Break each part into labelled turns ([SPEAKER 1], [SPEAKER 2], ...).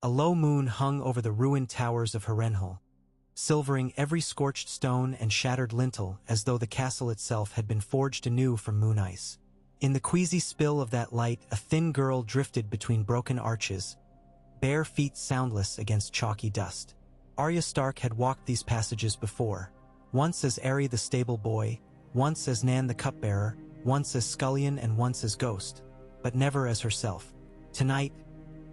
[SPEAKER 1] A low moon hung over the ruined towers of Harrenhal, silvering every scorched stone and shattered lintel as though the castle itself had been forged anew from moon ice. In the queasy spill of that light, a thin girl drifted between broken arches, bare feet soundless against chalky dust. Arya Stark had walked these passages before, once as Arya the stable boy, once as Nan the cupbearer, once as scullion and once as ghost, but never as herself. Tonight,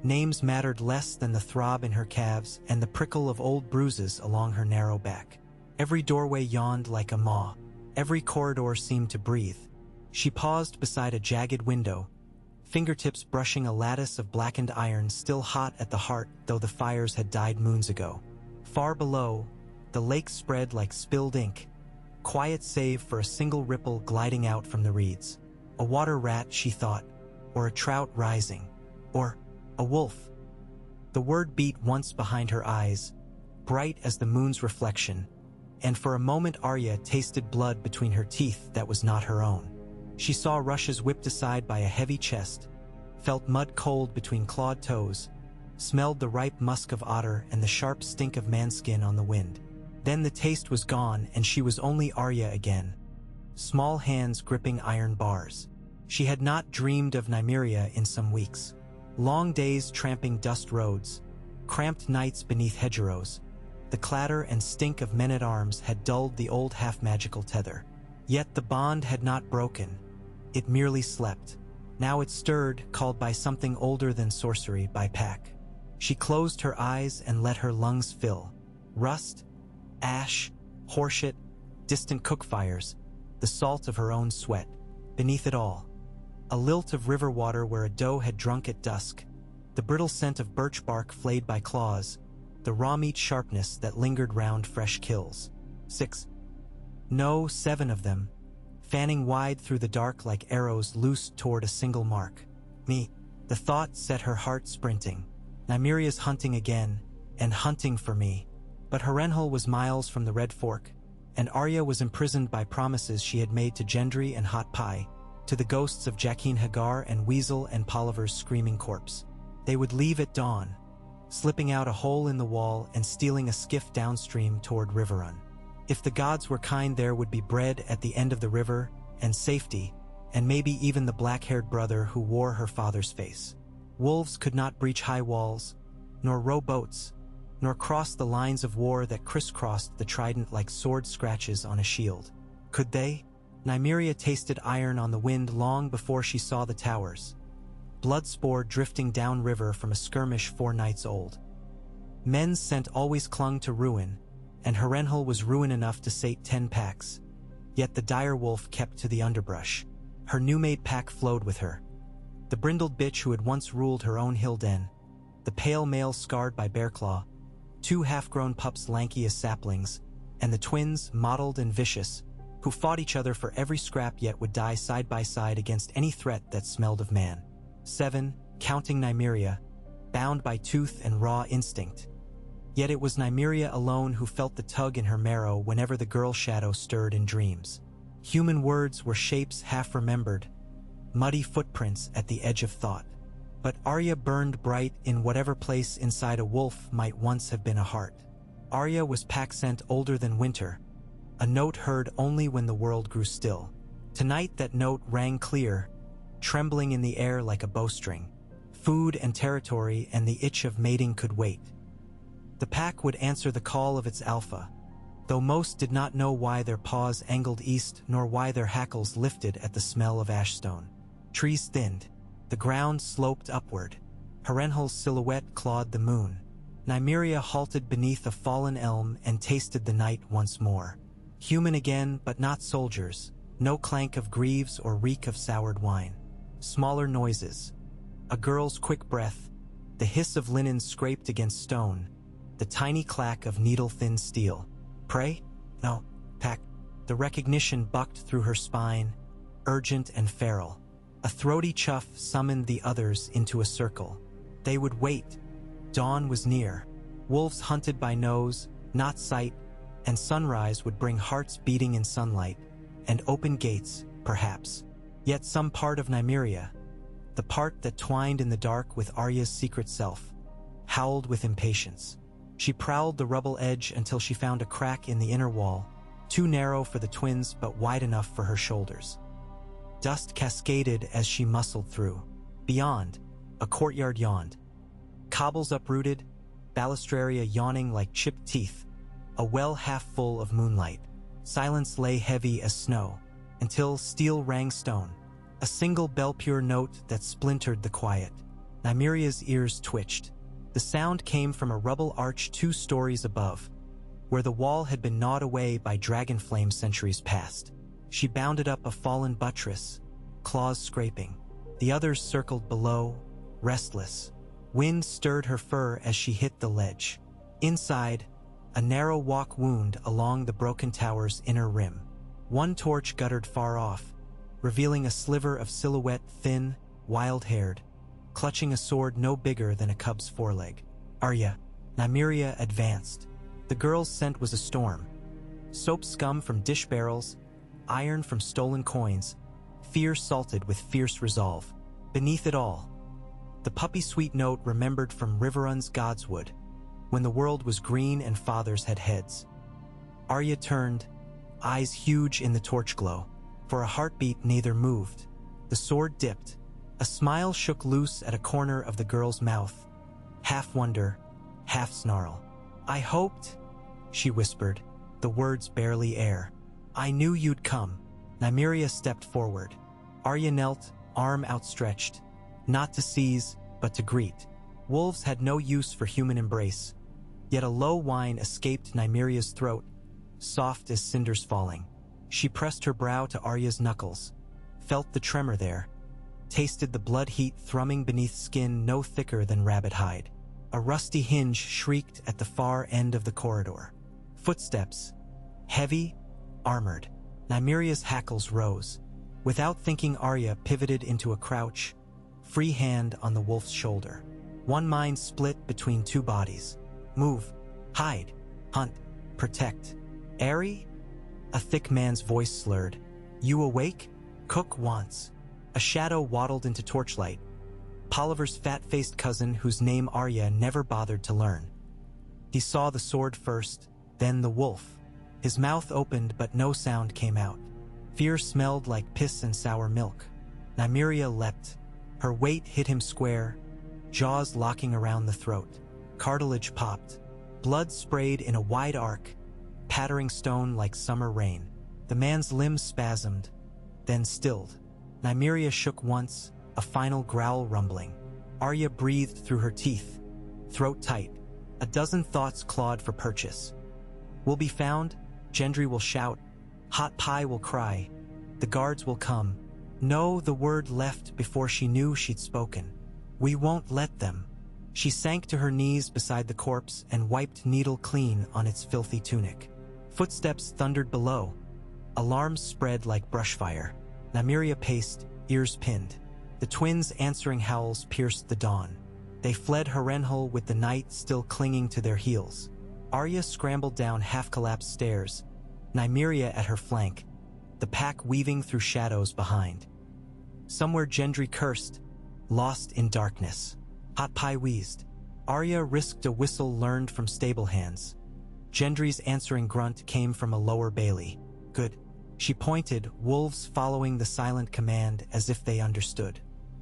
[SPEAKER 1] names mattered less than the throb in her calves and the prickle of old bruises along her narrow back. Every doorway yawned like a maw. Every corridor seemed to breathe. She paused beside a jagged window, fingertips brushing a lattice of blackened iron still hot at the heart though the fires had died moons ago. Far below, the lake spread like spilled ink, quiet save for a single ripple gliding out from the reeds. A water rat, she thought, or a trout rising, or a wolf. The word beat once behind her eyes, bright as the moon's reflection, and for a moment Arya tasted blood between her teeth that was not her own. She saw rushes whipped aside by a heavy chest, felt mud cold between clawed toes, smelled the ripe musk of otter and the sharp stink of manskin on the wind. Then the taste was gone and she was only Arya again, small hands gripping iron bars. She had not dreamed of Nymeria in some weeks. Long days tramping dust roads, cramped nights beneath hedgerows, the clatter and stink of men-at-arms had dulled the old half-magical tether. Yet the bond had not broken. It merely slept. Now it stirred, called by something older than sorcery, by pack. She closed her eyes and let her lungs fill. Rust, ash, horseshit, distant cook-fires, the salt of her own sweat. Beneath it all, a lilt of river water where a doe had drunk at dusk, the brittle scent of birch bark flayed by claws, the raw meat sharpness that lingered round fresh kills. 6. No, 7 of them, fanning wide through the dark like arrows loosed toward a single mark. Me. The thought set her heart sprinting. Nymeria's hunting again, and hunting for me. But Harrenhal was miles from the Red Fork, and Arya was imprisoned by promises she had made to Gendry and Hot Pie, to the ghosts of Jaqen Hagar and Weasel and Polliver's screaming corpse. They would leave at dawn, slipping out a hole in the wall and stealing a skiff downstream toward Riverrun. If the gods were kind, there would be bread at the end of the river, and safety, and maybe even the black-haired brother who wore her father's face. Wolves could not breach high walls, nor row boats, nor cross the lines of war that crisscrossed the trident like sword scratches on a shield. Could they? Nymeria tasted iron on the wind long before she saw the towers, blood spore drifting downriver from a skirmish 4 nights old. Men's scent always clung to ruin, and Harrenhal was ruin enough to sate 10 packs. Yet the direwolf kept to the underbrush. Her new-made pack flowed with her. The brindled bitch who had once ruled her own hill den, the pale male scarred by bearclaw, 2 half-grown pups lanky as saplings, and the twins, mottled and vicious, who fought each other for every scrap yet would die side by side against any threat that smelled of man. 7, counting Nymeria, bound by tooth and raw instinct. Yet it was Nymeria alone who felt the tug in her marrow whenever the girl shadow stirred in dreams. Human words were shapes half-remembered, muddy footprints at the edge of thought. But Arya burned bright in whatever place inside a wolf might once have been a heart. Arya was pack scent older than winter, a note heard only when the world grew still. Tonight that note rang clear, trembling in the air like a bowstring. Food and territory and the itch of mating could wait. The pack would answer the call of its alpha, though most did not know why their paws angled east nor why their hackles lifted at the smell of ashstone. Trees thinned. The ground sloped upward. Harrenhal's silhouette clawed the moon. Nymeria halted beneath a fallen elm and tasted the night once more. Human again, but not soldiers. No clank of greaves or reek of soured wine. Smaller noises. A girl's quick breath, the hiss of linen scraped against stone, the tiny clack of needle-thin steel. Prey? No. Pack. The recognition bucked through her spine, urgent and feral. A throaty chuff summoned the others into a circle. They would wait. Dawn was near. Wolves hunted by nose, not sight, and sunrise would bring hearts beating in sunlight, and open gates, perhaps. Yet some part of Nymeria, the part that twined in the dark with Arya's secret self, howled with impatience. She prowled the rubble edge until she found a crack in the inner wall, too narrow for the twins but wide enough for her shoulders. Dust cascaded as she muscled through. Beyond, a courtyard yawned. Cobbles uprooted, balustraria yawning like chipped teeth, a well half full of moonlight. Silence lay heavy as snow, until steel rang stone, a single bell-pure note that splintered the quiet. Nymeria's ears twitched. The sound came from a rubble arch 2 stories above, where the wall had been gnawed away by dragon flame centuries past. She bounded up a fallen buttress, claws scraping. The others circled below, restless. Wind stirred her fur as she hit the ledge. Inside, a narrow walk wound along the broken tower's inner rim. One torch guttered far off, revealing a sliver of silhouette, thin, wild-haired, clutching a sword no bigger than a cub's foreleg. Arya. Nymeria advanced. The girl's scent was a storm. Soap scum from dish barrels, iron from stolen coins, fear salted with fierce resolve. Beneath it all, the puppy-sweet note remembered from Riverrun's Godswood, when the world was green and fathers had heads. Arya turned, eyes huge in the torch glow. For a heartbeat neither moved. The sword dipped. A smile shook loose at a corner of the girl's mouth. Half wonder, half snarl. "I hoped," she whispered, the words barely air. "I knew you'd come." Nymeria stepped forward. Arya knelt, arm outstretched, not to seize, but to greet. Wolves had no use for human embrace, yet a low whine escaped Nymeria's throat, soft as cinders falling. She pressed her brow to Arya's knuckles, felt the tremor there, tasted the blood heat thrumming beneath skin no thicker than rabbit hide. A rusty hinge shrieked at the far end of the corridor. Footsteps, heavy, armored. Nymeria's hackles rose. Without thinking, Arya pivoted into a crouch, free hand on the wolf's shoulder. One mind split between 2 bodies. Move, hide, hunt, protect. Airy? A thick man's voice slurred. "You awake? Cook wants." A shadow waddled into torchlight. Polliver's fat-faced cousin whose name Arya never bothered to learn. He saw the sword first, then the wolf. His mouth opened but no sound came out. Fear smelled like piss and sour milk. Nymeria leapt. Her weight hit him square, jaws locking around the throat. Cartilage popped. Blood sprayed in a wide arc, pattering stone like summer rain. The man's limbs spasmed, then stilled. Nymeria shook once, a final growl rumbling. Arya breathed through her teeth, throat tight. A dozen thoughts clawed for purchase. "We'll be found," Gendry will shout. "Hot Pie will cry. The guards will come." No, the word left before she knew she'd spoken. "We won't let them." She sank to her knees beside the corpse and wiped needle clean on its filthy tunic. Footsteps thundered below. Alarms spread like brushfire. Nymeria paced, ears pinned. The twins' answering howls pierced the dawn. They fled Harrenhal with the night still clinging to their heels. Arya scrambled down half-collapsed stairs, Nymeria at her flank, the pack weaving through shadows behind. Somewhere Gendry cursed, lost in darkness. Hot Pie wheezed. Arya risked a whistle learned from stable hands. Gendry's answering grunt came from a lower bailey. "Good." She pointed, wolves following the silent command as if they understood.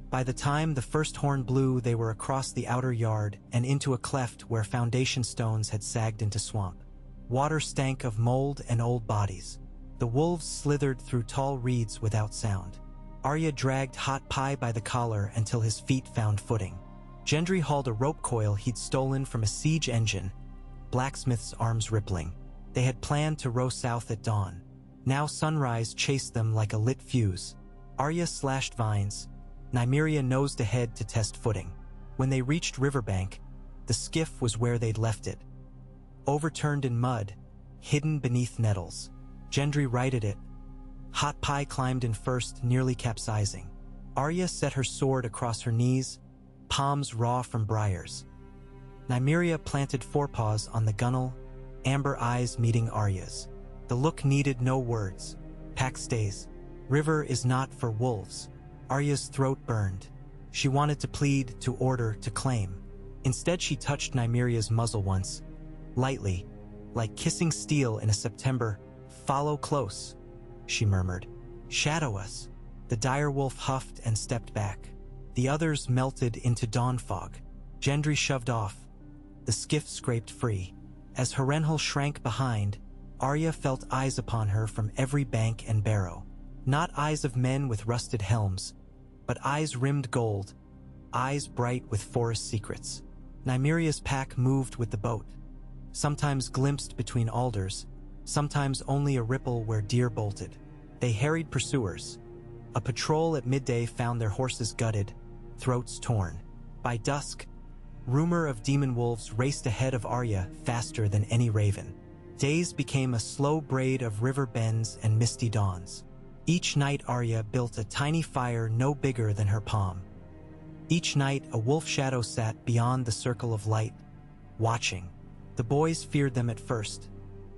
[SPEAKER 1] By the time the first horn blew, they were across the outer yard and into a cleft where foundation stones had sagged into swamp. Water stank of mold and old bodies. The wolves slithered through tall reeds without sound. Arya dragged Hot Pie by the collar until his feet found footing. Gendry hauled a rope coil he'd stolen from a siege engine, blacksmith's arms rippling. They had planned to row south at dawn. Now sunrise chased them like a lit fuse. Arya slashed vines. Nymeria nosed ahead to test footing. When they reached riverbank, the skiff was where they'd left it. Overturned in mud, hidden beneath nettles. Gendry righted it. Hot Pie climbed in first, nearly capsizing. Arya set her sword across her knees, palms raw from briars. Nymeria planted forepaws on the gunwale, amber eyes meeting Arya's. The look needed no words. "Pack stays. River is not for wolves." Arya's throat burned. She wanted to plead, to order, to claim. Instead, she touched Nymeria's muzzle once, lightly, like kissing steel in a September. "Follow close," she murmured. "Shadow us." The direwolf huffed and stepped back. The others melted into dawn fog. Gendry shoved off. The skiff scraped free. As Harrenhal shrank behind, Arya felt eyes upon her from every bank and barrow. Not eyes of men with rusted helms, but eyes rimmed gold, eyes bright with forest secrets. Nymeria's pack moved with the boat, sometimes glimpsed between alders, sometimes only a ripple where deer bolted. They harried pursuers. A patrol at midday found their horses gutted, throats torn. By dusk, rumor of demon wolves raced ahead of Arya faster than any raven. Days became a slow braid of river bends and misty dawns. Each night Arya built a tiny fire no bigger than her palm. Each night a wolf shadow sat beyond the circle of light, watching. The boys feared them at first.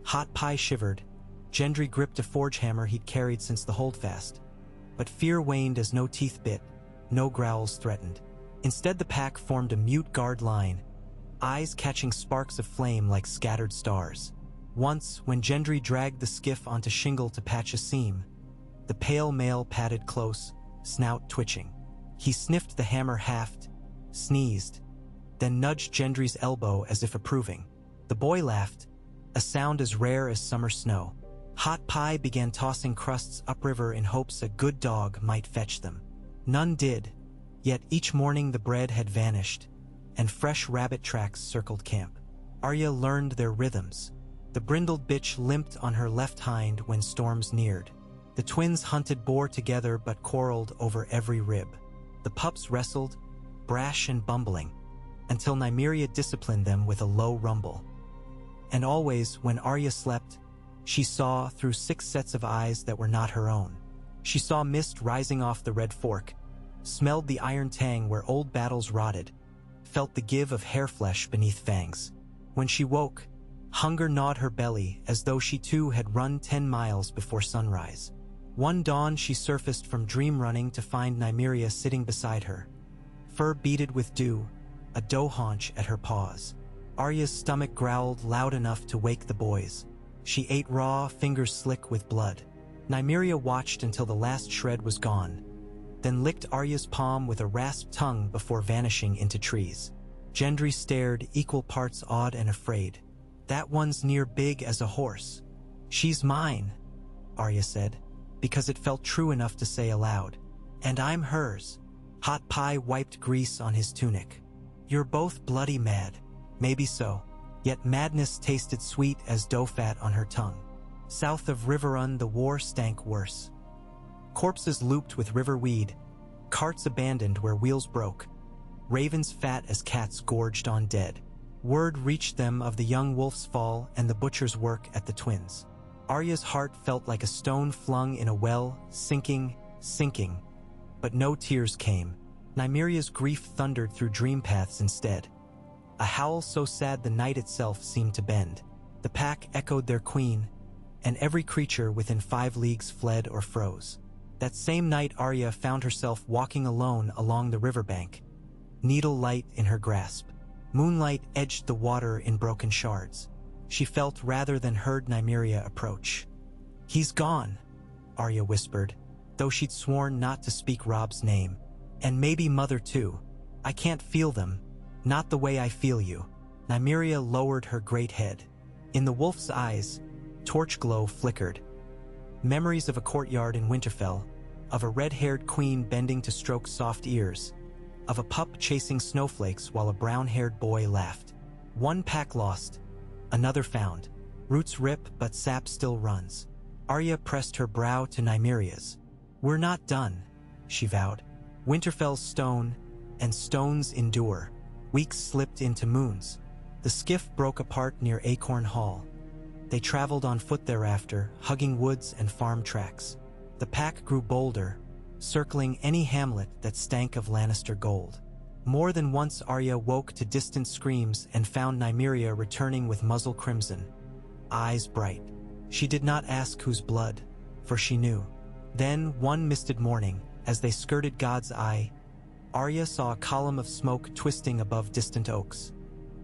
[SPEAKER 1] Hot Pie shivered. Gendry gripped a forge hammer he'd carried since the holdfast. But fear waned as no teeth bit, no growls threatened. Instead, the pack formed a mute guard line, eyes catching sparks of flame like scattered stars. Once, when Gendry dragged the skiff onto shingle to patch a seam, the pale male padded close, snout twitching. He sniffed the hammer haft, sneezed, then nudged Gendry's elbow as if approving. The boy laughed, a sound as rare as summer snow. Hot Pie began tossing crusts upriver in hopes a good dog might fetch them. None did, yet each morning the bread had vanished, and fresh rabbit tracks circled camp. Arya learned their rhythms. The brindled bitch limped on her left hind when storms neared. The twins hunted boar together but quarreled over every rib. The pups wrestled, brash and bumbling, until Nymeria disciplined them with a low rumble. And always, when Arya slept, she saw through 6 sets of eyes that were not her own. She saw mist rising off the red fork, smelled the iron tang where old battles rotted, felt the give of hair flesh beneath fangs. When she woke, hunger gnawed her belly as though she too had run 10 miles before sunrise. One dawn she surfaced from dream running to find Nymeria sitting beside her, fur beaded with dew, a doe haunch at her paws. Arya's stomach growled loud enough to wake the boys. She ate raw, fingers slick with blood. Nymeria watched until the last shred was gone, then licked Arya's palm with a rasped tongue before vanishing into trees. Gendry stared, equal parts awed and afraid. "That one's near big as a horse." "She's mine," Arya said, because it felt true enough to say aloud. "And I'm hers." Hot Pie wiped grease on his tunic. "You're both bloody mad." Maybe so, yet madness tasted sweet as doe fat on her tongue. South of Riverrun the war stank worse. Corpses looped with river weed, carts abandoned where wheels broke, ravens fat as cats gorged on dead. Word reached them of the young wolf's fall and the butcher's work at the twins. Arya's heart felt like a stone flung in a well, sinking, but no tears came. Nymeria's grief thundered through dream paths instead. A howl so sad the night itself seemed to bend. The pack echoed their queen, and every creature within 5 leagues fled or froze. That same night Arya found herself walking alone along the riverbank, needle light in her grasp. Moonlight edged the water in broken shards. She felt rather than heard Nymeria approach. "He's gone," Arya whispered, though she'd sworn not to speak Rob's name. "And maybe Mother too. I can't feel them, not the way I feel you." Nymeria lowered her great head. In the wolf's eyes, torch glow flickered. Memories of a courtyard in Winterfell, of a red-haired queen bending to stroke soft ears, of a pup chasing snowflakes while a brown-haired boy laughed. One pack lost, another found. Roots rip, but sap still runs. Arya pressed her brow to Nymeria's. "We're not done," she vowed. "Winterfell's stone, and stones endure." Weeks slipped into moons. The skiff broke apart near Acorn Hall. They traveled on foot thereafter, hugging woods and farm tracks. The pack grew bolder, circling any hamlet that stank of Lannister gold. More than once Arya woke to distant screams and found Nymeria returning with muzzle crimson, eyes bright. She did not ask whose blood, for she knew. Then, one misted morning, as they skirted God's Eye, Arya saw a column of smoke twisting above distant oaks.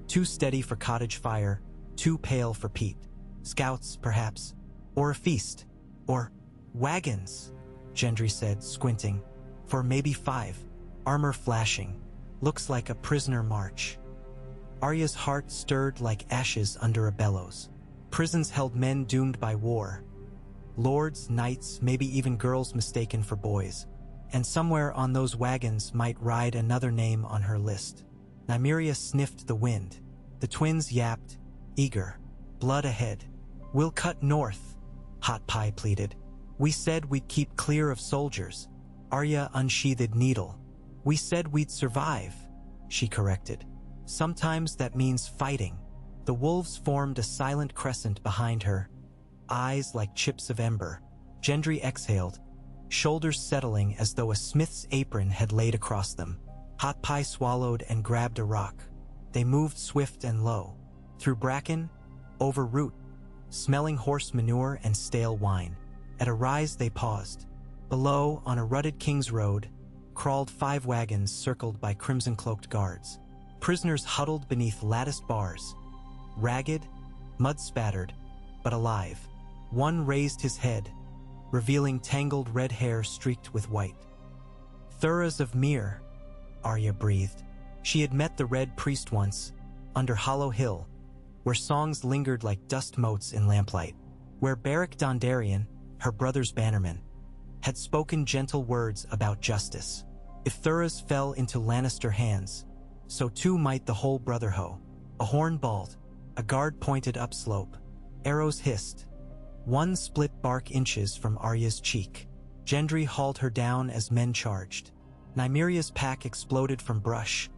[SPEAKER 1] Too steady for cottage fire, too pale for peat. Scouts, perhaps. Or a feast. Or wagons, Gendry said, squinting. For maybe 5. Armor flashing. Looks like a prisoner march. Arya's heart stirred like ashes under a bellows. Prisons held men doomed by war. Lords, knights, maybe even girls mistaken for boys. And somewhere on those wagons might ride another name on her list. Nymeria sniffed the wind. The twins yapped, eager. Blood ahead. We'll cut north, Hot Pie pleaded. We said we'd keep clear of soldiers. Arya unsheathed needle. We said we'd survive, she corrected. Sometimes that means fighting. The wolves formed a silent crescent behind her, eyes like chips of ember. Gendry exhaled, shoulders settling as though a smith's apron had laid across them. Hot Pie swallowed and grabbed a rock. They moved swift and low, through bracken, over root, smelling horse manure and stale wine. At a rise they paused. Below, on a rutted King's Road, crawled 5 wagons circled by crimson-cloaked guards. Prisoners huddled beneath latticed bars, ragged, mud-spattered, but alive. One raised his head, revealing tangled red hair streaked with white. Thuras of Myr, Arya breathed. She had met the Red Priest once, under Hollow Hill, where songs lingered like dust motes in lamplight, where Beric Dondarrion, her brother's bannerman, had spoken gentle words about justice. If Thuras fell into Lannister hands, so too might the whole Brotherhood. A horn bawled, a guard pointed upslope. Arrows hissed. One split bark inches from Arya's cheek. Gendry hauled her down as men charged. Nymeria's pack exploded from brush,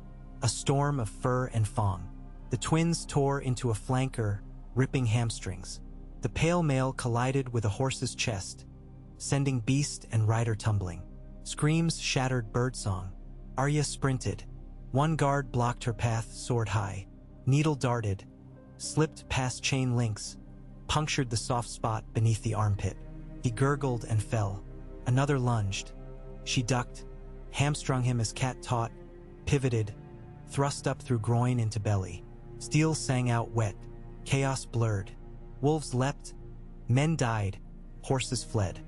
[SPEAKER 1] a storm of fur and fawn. The twins tore into a flanker, ripping hamstrings. The pale mail collided with a horse's chest, sending beast and rider tumbling. Screams shattered birdsong. Arya sprinted. One guard blocked her path sword high. Needle darted, slipped past chain links, punctured the soft spot beneath the armpit. He gurgled and fell. Another lunged. She ducked, hamstrung him as cat taught, pivoted, thrust up through groin into belly. Steel sang out wet, chaos blurred. Wolves leapt, men died, horses fled.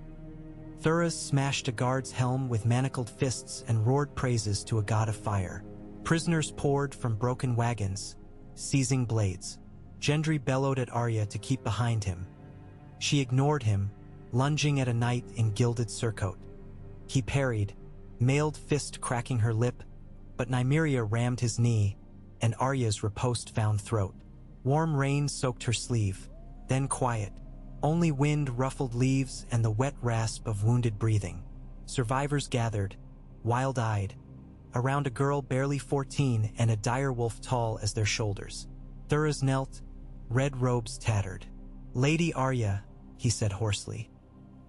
[SPEAKER 1] Thuras smashed a guard's helm with manacled fists and roared praises to a god of fire. Prisoners poured from broken wagons, seizing blades. Gendry bellowed at Arya to keep behind him. She ignored him, lunging at a knight in gilded surcoat. He parried, mailed fist cracking her lip, but Nymeria rammed his knee, and Arya's riposte-found throat. Warm rain soaked her sleeve, then quiet. Only wind ruffled leaves and the wet rasp of wounded breathing. Survivors gathered, wild-eyed, around a girl barely 14 and a direwolf tall as their shoulders. Thuras knelt, red robes tattered. "Lady Arya," he said hoarsely,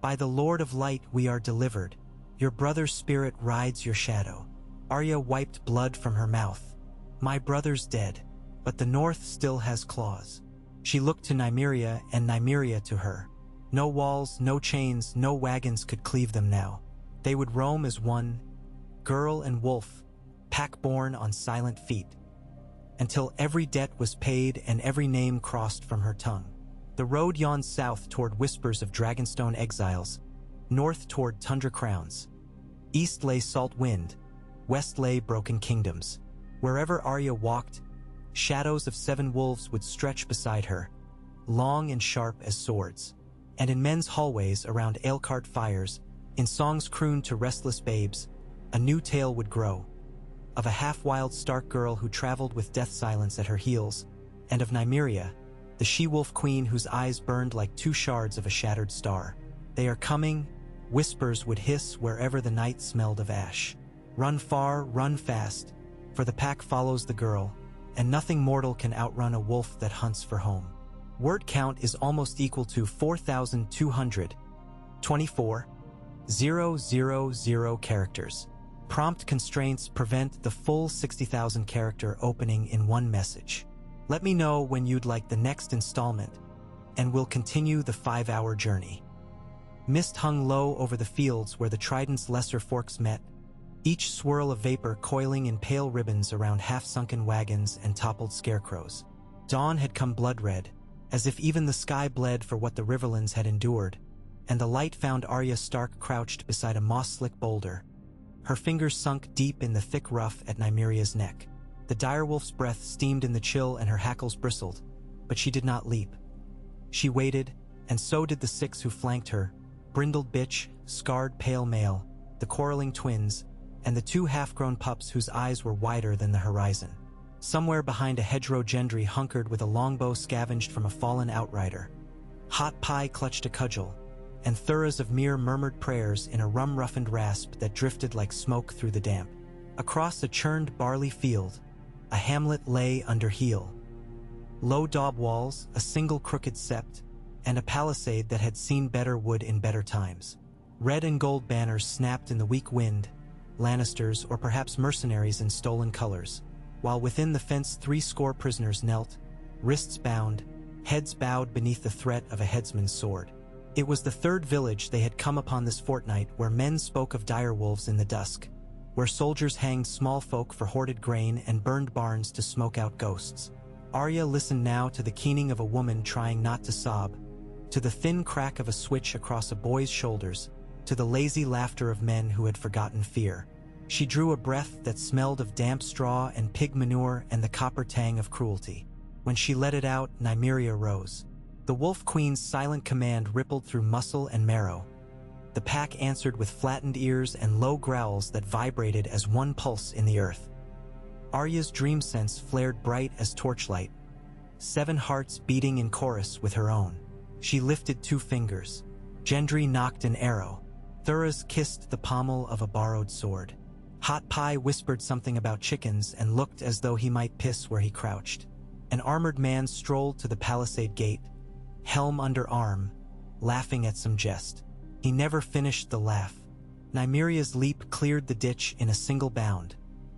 [SPEAKER 1] "by the Lord of Light we are delivered. Your brother's spirit rides your shadow." Arya wiped blood from her mouth. "My brother's dead, but the North still has claws." She looked to Nymeria and Nymeria to her. No walls, no chains, no wagons could cleave them now. They would roam as one, girl and wolf, pack-borne on silent feet, until every debt was paid and every name crossed from her tongue. The road yawned south toward whispers of Dragonstone exiles, north toward tundra crowns. East lay salt wind, west lay broken kingdoms. Wherever Arya walked, shadows of 7 wolves would stretch beside her, long and sharp as swords. And in men's hallways around ale-cart fires, in songs crooned to restless babes, a new tale would grow. Of a half-wild Stark girl who traveled with death silence at her heels, and of Nymeria, the she-wolf queen whose eyes burned like 2 shards of a shattered star. "They are coming," whispers would hiss wherever the night smelled of ash. "Run far, run fast, for the pack follows the girl, and nothing mortal can outrun a wolf that hunts for home." Word count is almost equal to 4,224,000 characters. Prompt constraints prevent the full 60,000 character opening in one message. Let me know when you'd like the next installment, and we'll continue the 5-hour journey. Mist hung low over the fields where the Trident's lesser forks met, each swirl of vapor coiling in pale ribbons around half-sunken wagons and toppled scarecrows. Dawn had come blood-red, as if even the sky bled for what the Riverlands had endured, and the light found Arya Stark crouched beside a moss-slick boulder. Her fingers sunk deep in the thick ruff at Nymeria's neck. The direwolf's breath steamed in the chill and her hackles bristled, but she did not leap. She waited, and so did the 6 who flanked her, brindled bitch, scarred pale male, the quarreling twins, and the 2 half-grown pups whose eyes were wider than the horizon. Somewhere behind a hedgerow Gendry hunkered with a longbow scavenged from a fallen outrider. Hot Pie clutched a cudgel, and Thuras of Myr murmured prayers in a rum-roughened rasp that drifted like smoke through the damp. Across a churned barley field, a hamlet lay under heel. Low daub walls, a single crooked sept, and a palisade that had seen better wood in better times. Red and gold banners snapped in the weak wind, Lannisters or perhaps mercenaries in stolen colors, while within the fence 60 prisoners knelt, wrists bound, heads bowed beneath the threat of a headsman's sword. It was the 3rd village they had come upon this fortnight where men spoke of direwolves in the dusk, where soldiers hanged small folk for hoarded grain and burned barns to smoke out ghosts. Arya listened now to the keening of a woman trying not to sob, to the thin crack of a switch across a boy's shoulders, to the lazy laughter of men who had forgotten fear. She drew a breath that smelled of damp straw and pig manure and the copper tang of cruelty. When she let it out, Nymeria rose. The Wolf Queen's silent command rippled through muscle and marrow. The pack answered with flattened ears and low growls that vibrated as one pulse in the earth. Arya's dream sense flared bright as torchlight, 7 hearts beating in chorus with her own. She lifted 2 fingers. Gendry knocked an arrow. Thuras kissed the pommel of a borrowed sword. Hot Pie whispered something about chickens and looked as though he might piss where he crouched. An armored man strolled to the palisade gate, helm under arm, laughing at some jest. He never finished the laugh. Nymeria's leap cleared the ditch in a single bound.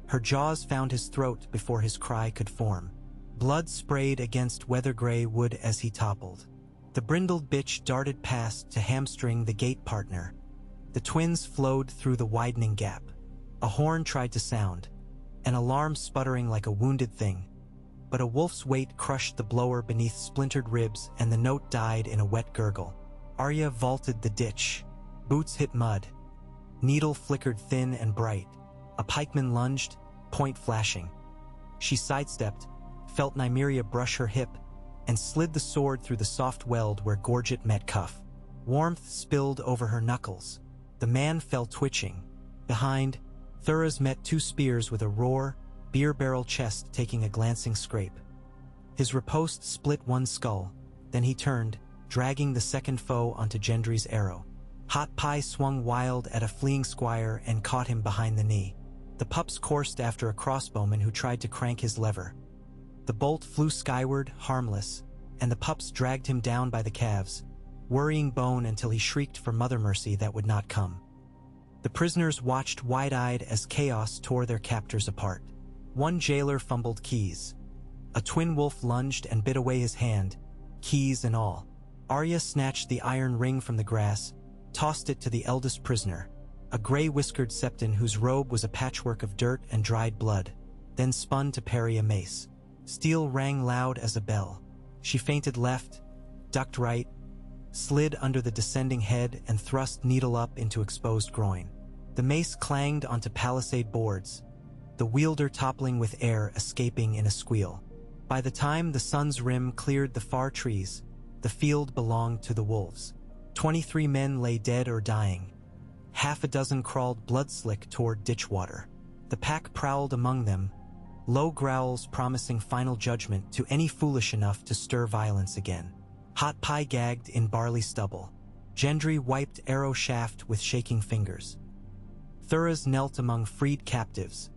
[SPEAKER 1] Her jaws found his throat before his cry could form. Blood sprayed against weather-gray wood as he toppled. The brindled bitch darted past to hamstring the gate partner. The twins flowed through the widening gap. A horn tried to sound, an alarm sputtering like a wounded thing. But a wolf's weight crushed the blower beneath splintered ribs and the note died in a wet gurgle. Arya vaulted the ditch. Boots hit mud. Needle flickered thin and bright. A pikeman lunged, point flashing. She sidestepped, felt Nymeria brush her hip, and slid the sword through the soft weld where gorget met cuff. Warmth spilled over her knuckles. The man fell twitching. Behind, Thuras met 2 spears with a roar, beer barrel chest taking a glancing scrape. His riposte split one skull, then he turned, dragging the second foe onto Gendry's arrow. Hot Pie swung wild at a fleeing squire and caught him behind the knee. The pups coursed after a crossbowman who tried to crank his lever. The bolt flew skyward, harmless, and the pups dragged him down by the calves, worrying Bone until he shrieked for mother mercy that would not come. The prisoners watched wide-eyed as chaos tore their captors apart. One jailer fumbled keys. A twin wolf lunged and bit away his hand, keys and all. Arya snatched the iron ring from the grass, tossed it to the eldest prisoner, a gray-whiskered septon whose robe was a patchwork of dirt and dried blood, then spun to parry a mace. Steel rang loud as a bell. She feinted left, ducked right, slid under the descending head and thrust needle up into exposed groin. The mace clanged onto palisade boards, the wielder toppling with air escaping in a squeal. By the time the sun's rim cleared the far trees, the field belonged to the wolves. 23 men lay dead or dying. Half a dozen crawled blood-slick toward ditchwater. The pack prowled among them, low growls promising final judgment to any foolish enough to stir violence again. Hot Pie gagged in barley stubble. Gendry wiped arrow shaft with shaking fingers. Thuras knelt among freed captives,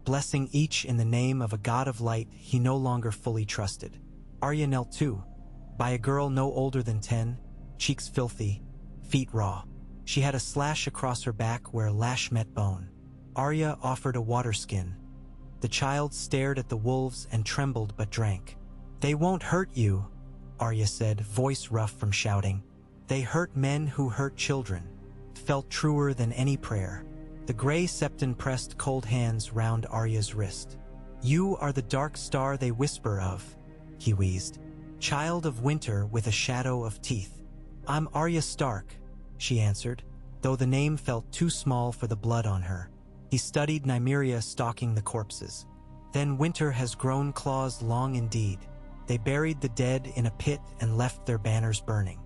[SPEAKER 1] blessing each in the name of a god of light he no longer fully trusted. Arya knelt too, by a girl no older than 10, cheeks filthy, feet raw. She had a slash across her back where lash met bone. Arya offered a water skin. The child stared at the wolves and trembled but drank. "They won't hurt you," Arya said, voice rough from shouting. "They hurt men who hurt children," felt truer than any prayer. The gray septon pressed cold hands round Arya's wrist. "You are the dark star they whisper of," he wheezed. "Child of winter with a shadow of teeth." "I'm Arya Stark," she answered, though the name felt too small for the blood on her. He studied Nymeria stalking the corpses. "Then winter has grown claws long indeed. They buried the dead in a pit and left their banners burning.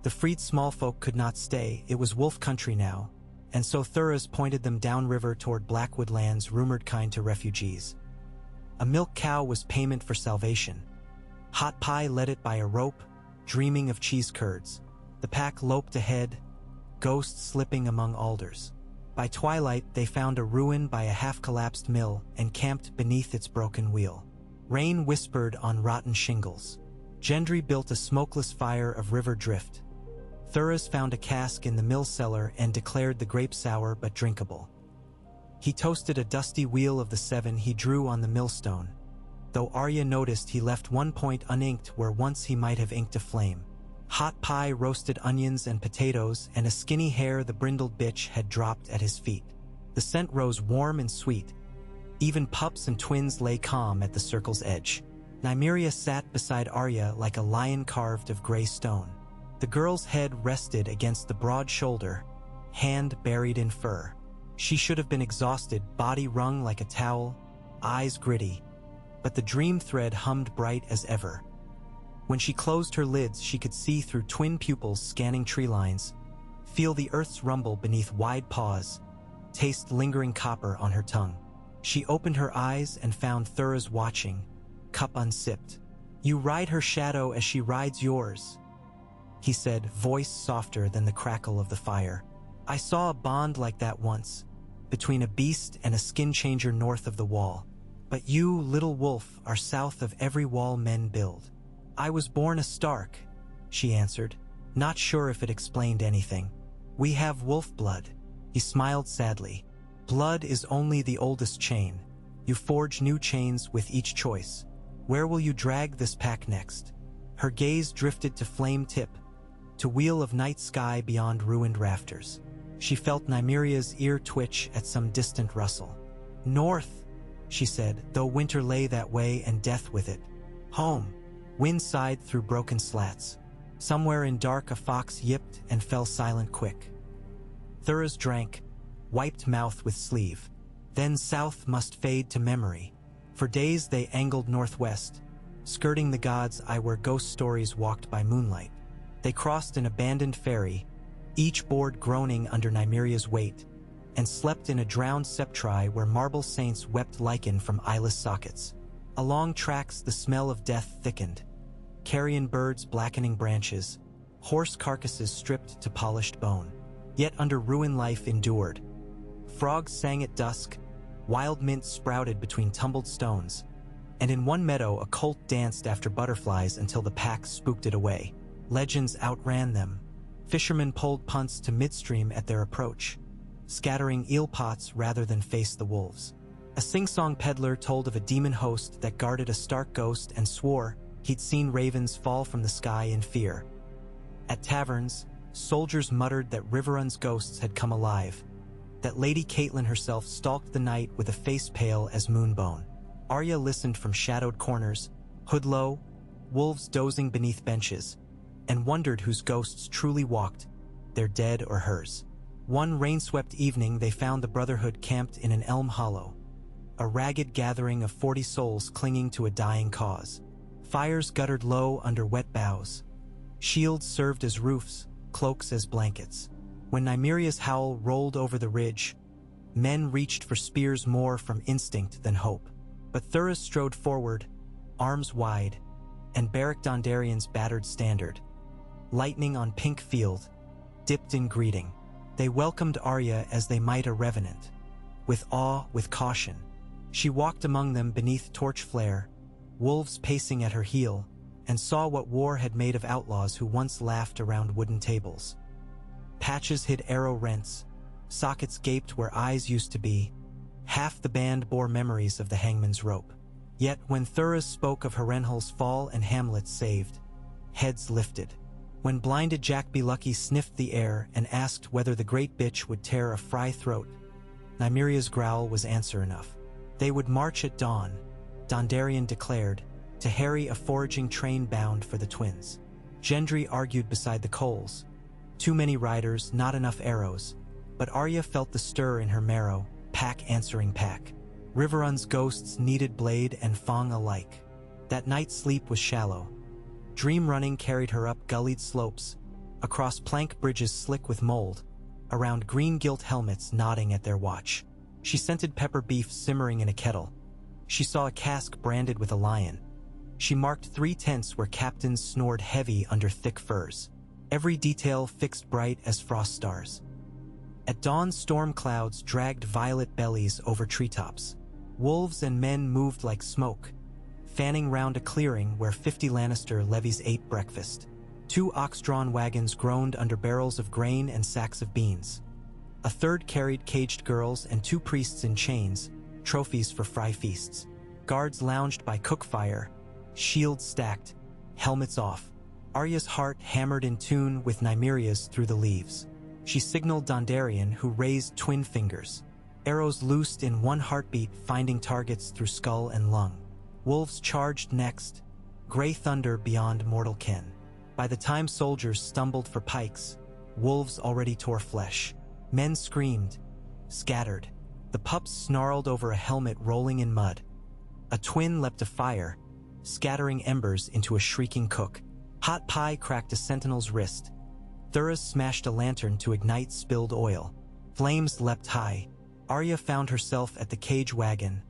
[SPEAKER 1] The freed smallfolk could not stay, it was wolf country now, and so Thuras pointed them downriver toward Blackwood lands rumored kind to refugees. A milk cow was payment for salvation. Hot Pie led it by a rope, dreaming of cheese curds. The pack loped ahead, ghosts slipping among alders. By twilight, they found a ruin by a half-collapsed mill and camped beneath its broken wheel. Rain whispered on rotten shingles. Gendry built a smokeless fire of river drift. Thuras found a cask in the mill cellar and declared the grape sour but drinkable. He toasted a dusty wheel of the 7 he drew on the millstone, though Arya noticed he left one point uninked where once he might have inked a flame. Hot Pie roasted onions and potatoes, and a skinny hare the brindled bitch had dropped at his feet. The scent rose warm and sweet. Even pups and twins lay calm at the circle's edge. Nymeria sat beside Arya like a lion carved of gray stone. The girl's head rested against the broad shoulder, hand buried in fur. She should have been exhausted, body wrung like a towel, eyes gritty, but the dream thread hummed bright as ever. When she closed her lids, she could see through twin pupils scanning tree lines, feel the earth's rumble beneath wide paws, taste lingering copper on her tongue. She opened her eyes and found Thuras watching, cup unsipped. "You ride her shadow as she rides yours," he said, voice softer than the crackle of the fire. "I saw a bond like that once, between a beast and a skin changer north of the wall. But you, little wolf, are south of every wall men build." "I was born a Stark," she answered, not sure if it explained anything. "We have wolf blood." He smiled sadly. "Blood is only the oldest chain. You forge new chains with each choice. Where will you drag this pack next?" Her gaze drifted to flame tip, to wheel of night sky beyond ruined rafters. She felt Nymeria's ear twitch at some distant rustle. "North," she said, though winter lay that way and death with it. "Home." Wind sighed through broken slats. Somewhere in dark a fox yipped and fell silent quick. Thuras drank, wiped mouth with sleeve. Then south must fade to memory. For days they angled northwest, skirting the god's eye where ghost stories walked by moonlight. They crossed an abandoned ferry, each board groaning under Nymeria's weight, and slept in a drowned septri where marble saints wept lichen from eyeless sockets. Along tracks the smell of death thickened, carrion birds blackening branches, horse carcasses stripped to polished bone. Yet under ruin life endured. Frogs sang at dusk, wild mint sprouted between tumbled stones, and in one meadow a colt danced after butterflies until the pack spooked it away. Legends outran them. Fishermen pulled punts to midstream at their approach, scattering eel pots rather than face the wolves. A sing-song peddler told of a demon host that guarded a Stark ghost and swore he'd seen ravens fall from the sky in fear. At taverns, soldiers muttered that Riverrun's ghosts had come alive, that Lady Catelyn herself stalked the night with a face pale as moonbone. Arya listened from shadowed corners, hood low, wolves dozing beneath benches, and wondered whose ghosts truly walked, their dead or hers. One rain-swept evening they found the Brotherhood camped in an elm hollow, a ragged gathering of 40 souls clinging to a dying cause. Fires guttered low under wet boughs. Shields served as roofs, cloaks as blankets. When Nymeria's howl rolled over the ridge, men reached for spears more from instinct than hope. But Thuras strode forward, arms wide, and Beric Dondarrion's battered standard, lightning on pink field, dipped in greeting. They welcomed Arya as they might a revenant, with awe, with caution. She walked among them beneath torch flare, wolves pacing at her heel, and saw what war had made of outlaws who once laughed around wooden tables. Patches hid arrow rents, sockets gaped where eyes used to be. Half the band bore memories of the hangman's rope. Yet when Thuras spoke of Harrenhal's fall and Hamlet saved, heads lifted. When blinded Jack Be Lucky sniffed the air and asked whether the great bitch would tear a fry throat, Nymeria's growl was answer enough. They would march at dawn, Dondarrion declared, to harry a foraging train bound for the twins. Gendry argued beside the coals. Too many riders, not enough arrows. But Arya felt the stir in her marrow, pack answering pack. Riverrun's ghosts needed blade and fang alike. That night's sleep was shallow. Dream running carried her up gullied slopes, across plank bridges slick with mold, around green gilt helmets nodding at their watch. She scented pepper beef simmering in a kettle. She saw a cask branded with a lion. She marked 3 tents where captains snored heavy under thick furs. Every detail fixed bright as frost stars. At dawn, storm clouds dragged violet bellies over treetops. Wolves and men moved like smoke, fanning round a clearing where 50 Lannister levies ate breakfast. 2 ox-drawn wagons groaned under barrels of grain and sacks of beans. A third carried caged girls and 2 priests in chains, trophies for fry feasts. Guards lounged by cook fire, shields stacked, helmets off. Arya's heart hammered in tune with Nymeria's through the leaves. She signaled Dondarrion, who raised twin fingers. Arrows loosed in one heartbeat, finding targets through skull and lung. Wolves charged next, gray thunder beyond mortal ken. By the time soldiers stumbled for pikes, wolves already tore flesh. Men screamed, scattered. The pups snarled over a helmet rolling in mud. A twin leapt a fire, scattering embers into a shrieking cook. Hot pie cracked a sentinel's wrist. Thuras smashed a lantern to ignite spilled oil. Flames leapt high. Arya found herself at the cage wagon,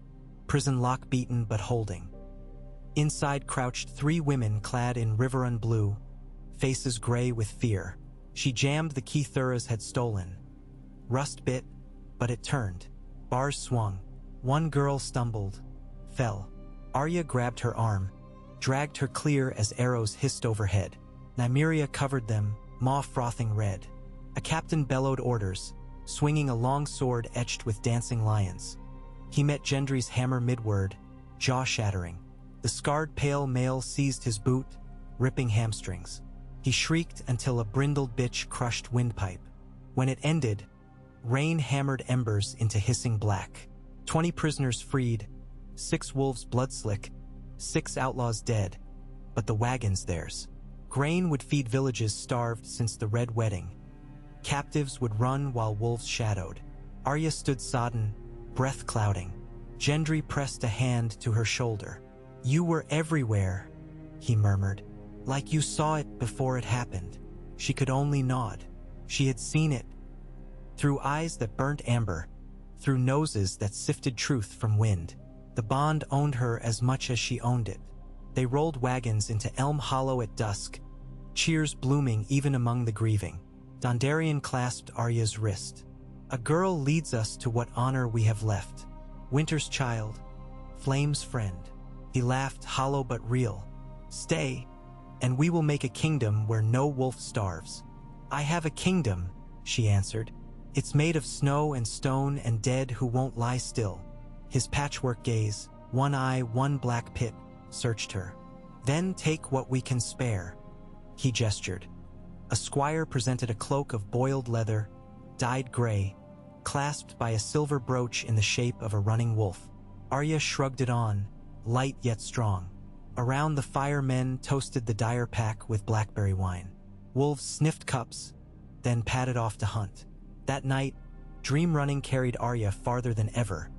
[SPEAKER 1] prison lock beaten but holding. Inside crouched 3 women clad in Riverrun blue, faces gray with fear. She jammed the key Thuras had stolen. Rust bit, but it turned. Bars swung. One girl stumbled, fell. Arya grabbed her arm, dragged her clear as arrows hissed overhead. Nymeria covered them, maw frothing red. A captain bellowed orders, swinging a long sword etched with dancing lions. He met Gendry's hammer midword, jaw-shattering. The scarred pale male seized his boot, ripping hamstrings. He shrieked until a brindled bitch crushed windpipe. When it ended, rain hammered embers into hissing black. 20 prisoners freed, 6 wolves bloodslick, 6 outlaws dead, but the wagon's theirs. Grain would feed villages starved since the Red Wedding. Captives would run while wolves shadowed. Arya stood sodden, breath clouding. Gendry pressed a hand to her shoulder. "You were everywhere," he murmured. "Like you saw it before it happened." She could only nod. She had seen it. Through eyes that burnt amber, through noses that sifted truth from wind. The bond owned her as much as she owned it. They rolled wagons into Elm Hollow at dusk, cheers blooming even among the grieving. Dondarrion clasped Arya's wrist. "A girl leads us to what honor we have left. Winter's child, Flame's friend." He laughed, hollow but real. "Stay, and we will make a kingdom where no wolf starves." "I have a kingdom," she answered. "It's made of snow and stone and dead who won't lie still." His patchwork gaze, one eye, one black pit, searched her. "Then take what we can spare." He gestured. A squire presented a cloak of boiled leather, dyed gray, clasped by a silver brooch in the shape of a running wolf. Arya shrugged it on, light yet strong. Around the fire, men toasted the dire pack with blackberry wine. Wolves sniffed cups, then padded off to hunt. That night, dream running carried Arya farther than ever.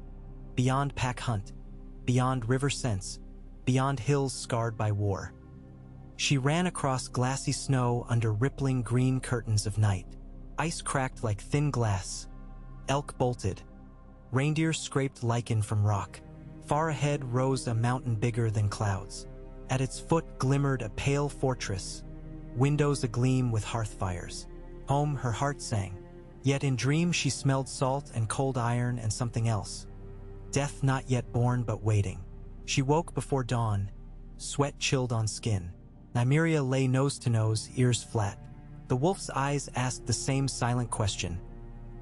[SPEAKER 1] Beyond pack hunt, beyond river scents, beyond hills scarred by war. She ran across glassy snow under rippling green curtains of night. Ice cracked like thin glass. Elk bolted. Reindeer scraped lichen from rock. Far ahead rose a mountain bigger than clouds. At its foot glimmered a pale fortress, windows agleam with hearth fires. Home, her heart sang. Yet in dream she smelled salt and cold iron and something else. Death not yet born but waiting. She woke before dawn, sweat chilled on skin. Nymeria lay nose to nose, ears flat. The wolf's eyes asked the same silent question.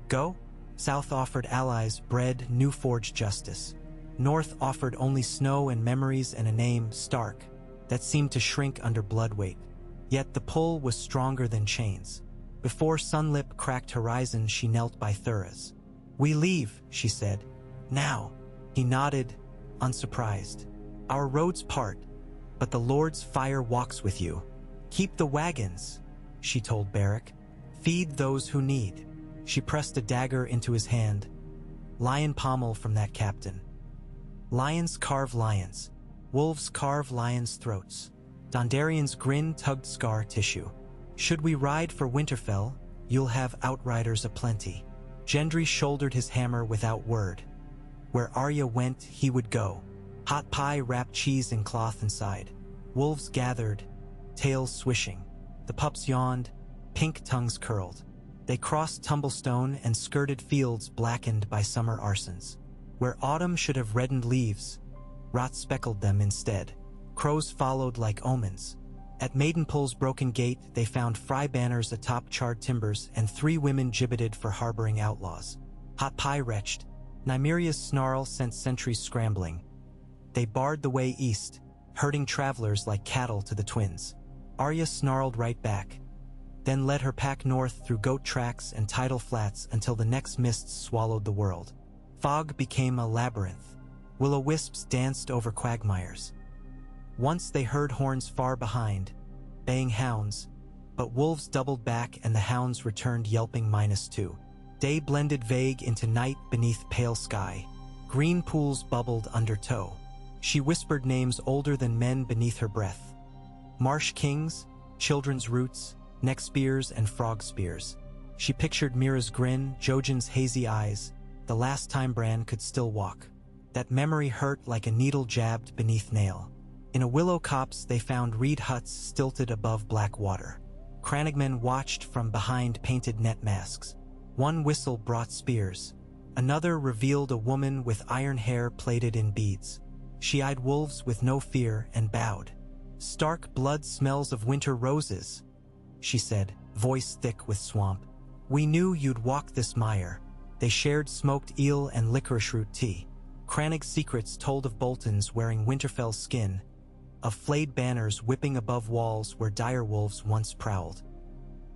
[SPEAKER 1] Go? South offered allies, bread, new forged justice. North offered only snow and memories and a name, Stark, that seemed to shrink under blood weight. Yet the pull was stronger than chains. Before sunlip cracked horizon, she knelt by Thuras. "We leave," she said. "Now." He nodded, unsurprised. "Our roads part, but the Lord's fire walks with you. Keep the wagons," she told Beric. "Feed those who need." She pressed a dagger into his hand. "Lion pommel from that captain. Lions carve lions. Wolves carve lions' throats." Dondarrion's grin tugged scar tissue. "Should we ride for Winterfell, you'll have outriders aplenty." Gendry shouldered his hammer without word. Where Arya went, he would go. Hot pie wrapped cheese in cloth inside. Wolves gathered, tails swishing. The pups yawned, pink tongues curled. They crossed Tumblestone and skirted fields blackened by summer arsons. Where autumn should have reddened leaves, rot speckled them instead. Crows followed like omens. At Maidenpool's broken gate, they found fry banners atop charred timbers and 3 women gibbeted for harboring outlaws. Hot pie retched. Nymeria's snarl sent sentries scrambling. They barred the way east, herding travelers like cattle to the twins. Arya snarled right back, then led her pack north through goat tracks and tidal flats until the next mists swallowed the world. Fog became a labyrinth. Will-o-wisps danced over quagmires. Once they heard horns far behind, baying hounds, but wolves doubled back and the hounds returned yelping -2. Day blended vague into night beneath pale sky. Green pools bubbled under toe. She whispered names older than men beneath her breath. Marsh kings, children's roots, neck spears and frog spears. She pictured Mira's grin, Jojen's hazy eyes, the last time Bran could still walk. That memory hurt like a needle jabbed beneath nail. In a willow copse they found reed huts stilted above black water. Crannogmen watched from behind painted net masks. One whistle brought spears. Another revealed a woman with iron hair plaited in beads. She eyed wolves with no fear and bowed. "Stark blood smells of winter roses," she said, voice thick with swamp. "We knew you'd walk this mire." They shared smoked eel and licorice root tea. Crannog's secrets told of Boltons wearing Winterfell's skin, of flayed banners whipping above walls where direwolves once prowled.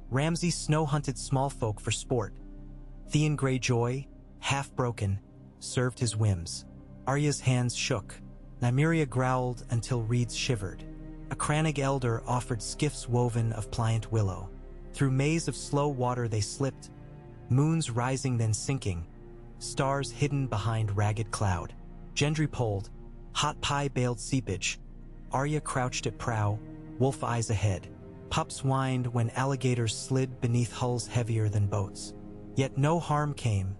[SPEAKER 1] Ramsay snow-hunted small folk for sport. Theon Greyjoy, half-broken, served his whims. Arya's hands shook. Nymeria growled until reeds shivered. A Crannog elder offered skiffs woven of pliant willow. Through maze of slow water they slipped, moons rising then sinking, stars hidden behind ragged cloud. Gendry poled, hot pie bailed seepage. Arya crouched at prow, wolf eyes ahead. Pups whined when alligators slid beneath hulls heavier than boats. Yet no harm came.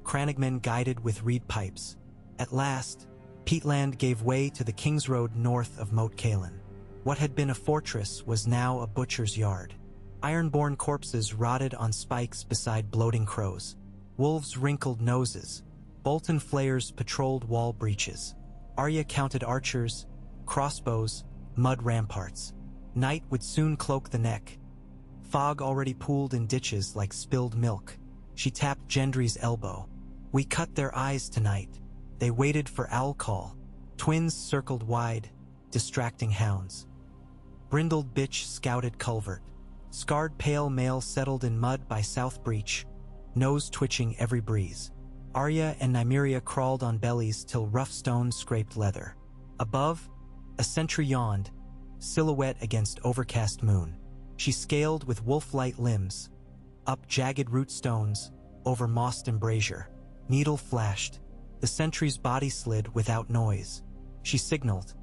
[SPEAKER 1] Crannogmen guided with reed pipes. At last, peatland gave way to the King's Road north of Moat Cailin. What had been a fortress was now a butcher's yard. Ironborn corpses rotted on spikes beside bloating crows. Wolves wrinkled noses. Bolton flayers patrolled wall breaches. Arya counted archers, crossbows, mud ramparts. Night would soon cloak the neck. Fog already pooled in ditches like spilled milk. She tapped Gendry's elbow. "We cut their eyes tonight." They waited for owl call. Twins circled wide, distracting hounds. Brindled bitch scouted culvert. Scarred pale male settled in mud by South Breach, nose twitching every breeze. Arya and Nymeria crawled on bellies till rough stone scraped leather. Above, a sentry yawned, silhouette against overcast moon. She scaled with wolf-light limbs, up jagged root stones, over mossed embrasure. Needle flashed. The sentry's body slid without noise. She signaled.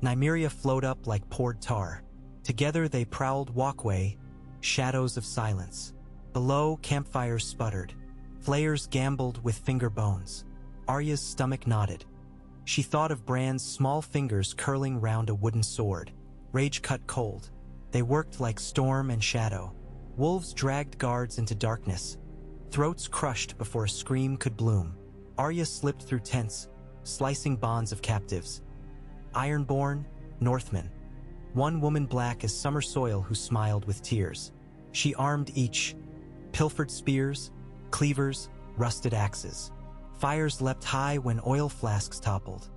[SPEAKER 1] Nymeria flowed up like poured tar. Together they prowled walkway, shadows of silence. Below, campfires sputtered. Flayers gambled with finger bones. Arya's stomach knotted. She thought of Bran's small fingers curling round a wooden sword. Rage cut cold. They worked like storm and shadow. Wolves dragged guards into darkness. Throats crushed before a scream could bloom. Arya slipped through tents, slicing bonds of captives. Ironborn, Northmen. One woman black as summer soil who smiled with tears. She armed each, pilfered spears, cleavers, rusted axes. Fires leapt high when oil flasks toppled.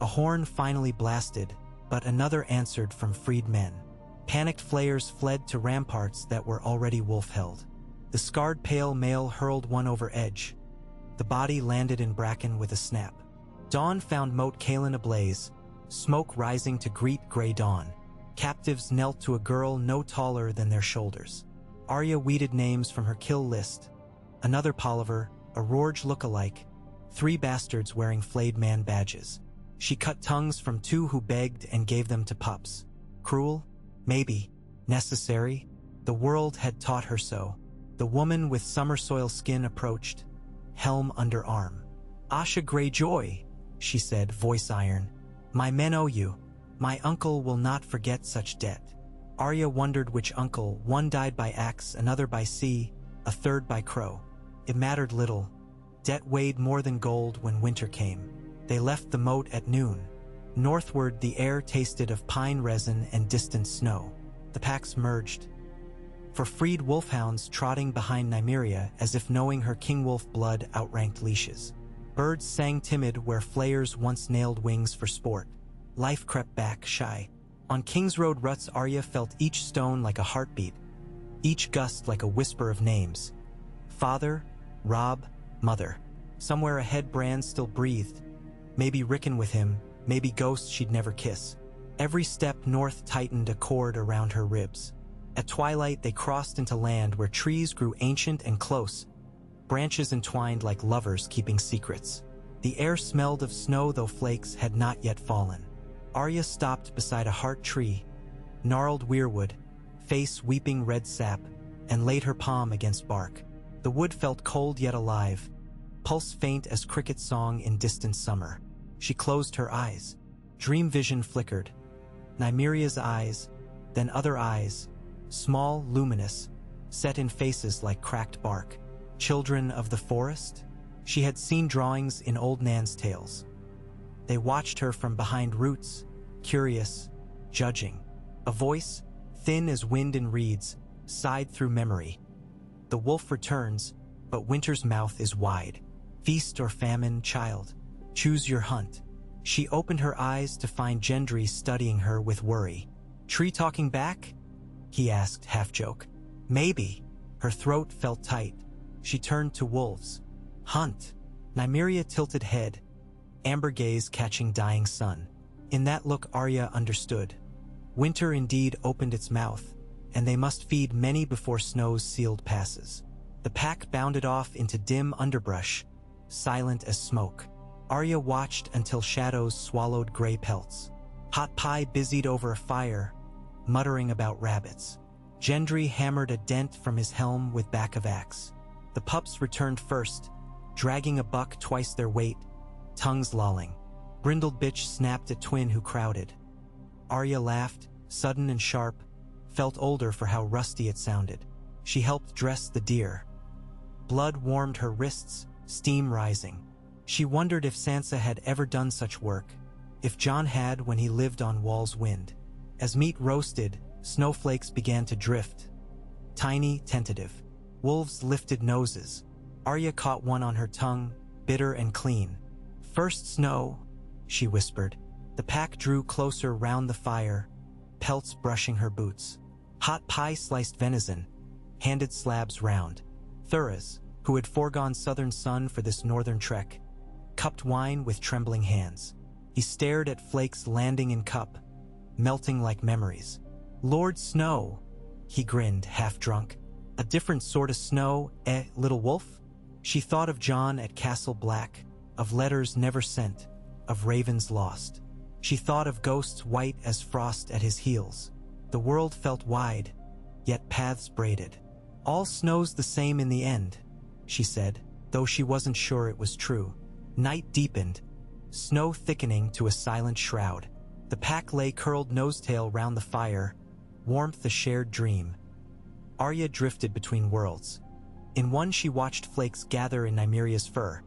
[SPEAKER 1] A horn finally blasted, but another answered from freed men. Panicked flayers fled to ramparts that were already wolf-held. The scarred pale male hurled one over edge, The body landed in bracken with a snap. Dawn found Moat Cailin ablaze, smoke rising to greet gray dawn. Captives knelt to a girl no taller than their shoulders. Arya weeded names from her kill list. Another Polliver, a Rorge look-alike, 3 bastards wearing flayed man badges. She cut tongues from 2 who begged and gave them to pups. Cruel? Maybe. Necessary? The world had taught her so. The woman with summer soil skin approached, helm under arm. "Asha Greyjoy," she said, voice iron. "My men owe you. My uncle will not forget such debt." Arya wondered which uncle. One died by axe, another by sea, a third by crow. It mattered little. Debt weighed more than gold when winter came. They left the moat at noon. Northward, the air tasted of pine resin and distant snow. The packs merged. For freed wolfhounds trotting behind Nymeria as if knowing her king wolf blood outranked leashes. Birds sang timid where flayers once nailed wings for sport. Life crept back, shy. On King's Road ruts, Arya felt each stone like a heartbeat, each gust like a whisper of names. Father, Rob, mother. Somewhere ahead Bran still breathed. Maybe Rickon with him, maybe ghosts she'd never kiss. Every step north tightened a cord around her ribs. At twilight they crossed into land where trees grew ancient and close, branches entwined like lovers keeping secrets. The air smelled of snow though flakes had not yet fallen. Arya stopped beside a heart tree, gnarled weirwood, face weeping red sap, and laid her palm against bark. The wood felt cold yet alive, pulse faint as cricket song in distant summer. She closed her eyes. Dream vision flickered. Nymeria's eyes, then other eyes, small, luminous, set in faces like cracked bark. Children of the forest? She had seen drawings in old Nan's tales. They watched her from behind roots, curious, judging. A voice, thin as wind in reeds, sighed through memory. The wolf returns, but winter's mouth is wide. Feast or famine, child. Choose your hunt. She opened her eyes to find Gendry studying her with worry. Tree talking back? He asked, half-joke. Maybe. Her throat felt tight. She turned to wolves. Hunt. Nymeria tilted head, amber gaze catching dying sun. In that look Arya understood. Winter indeed opened its mouth, and they must feed many before snow's sealed passes. The pack bounded off into dim underbrush, silent as smoke. Arya watched until shadows swallowed gray pelts. Hot Pie busied over a fire, muttering about rabbits. Gendry hammered a dent from his helm with back of axe. The pups returned first, dragging a buck twice their weight, tongues lolling. Brindled bitch snapped at twin who crowded. Arya laughed, sudden and sharp, felt older for how rusty it sounded. She helped dress the deer. Blood warmed her wrists, steam rising. She wondered if Sansa had ever done such work, if Jon had when he lived on Wall's Wind. As meat roasted, snowflakes began to drift. Tiny, tentative. Wolves lifted noses. Arya caught one on her tongue, bitter and clean. First snow, she whispered. The pack drew closer round the fire, pelts brushing her boots. Hot Pie sliced venison, handed slabs round. Thuras, who had foregone southern sun for this northern trek, cupped wine with trembling hands. He stared at flakes landing in cup, melting like memories. Lord Snow, he grinned, half-drunk. A different sort of snow, little wolf? She thought of Jon at Castle Black, of letters never sent, of ravens lost. She thought of ghosts white as frost at his heels. The world felt wide, yet paths braided. All snow's the same in the end, she said, though she wasn't sure it was true. Night deepened, snow thickening to a silent shroud. The pack lay curled nosetail round the fire, warmth a shared dream. Arya drifted between worlds. In one she watched flakes gather in Nymeria's fur.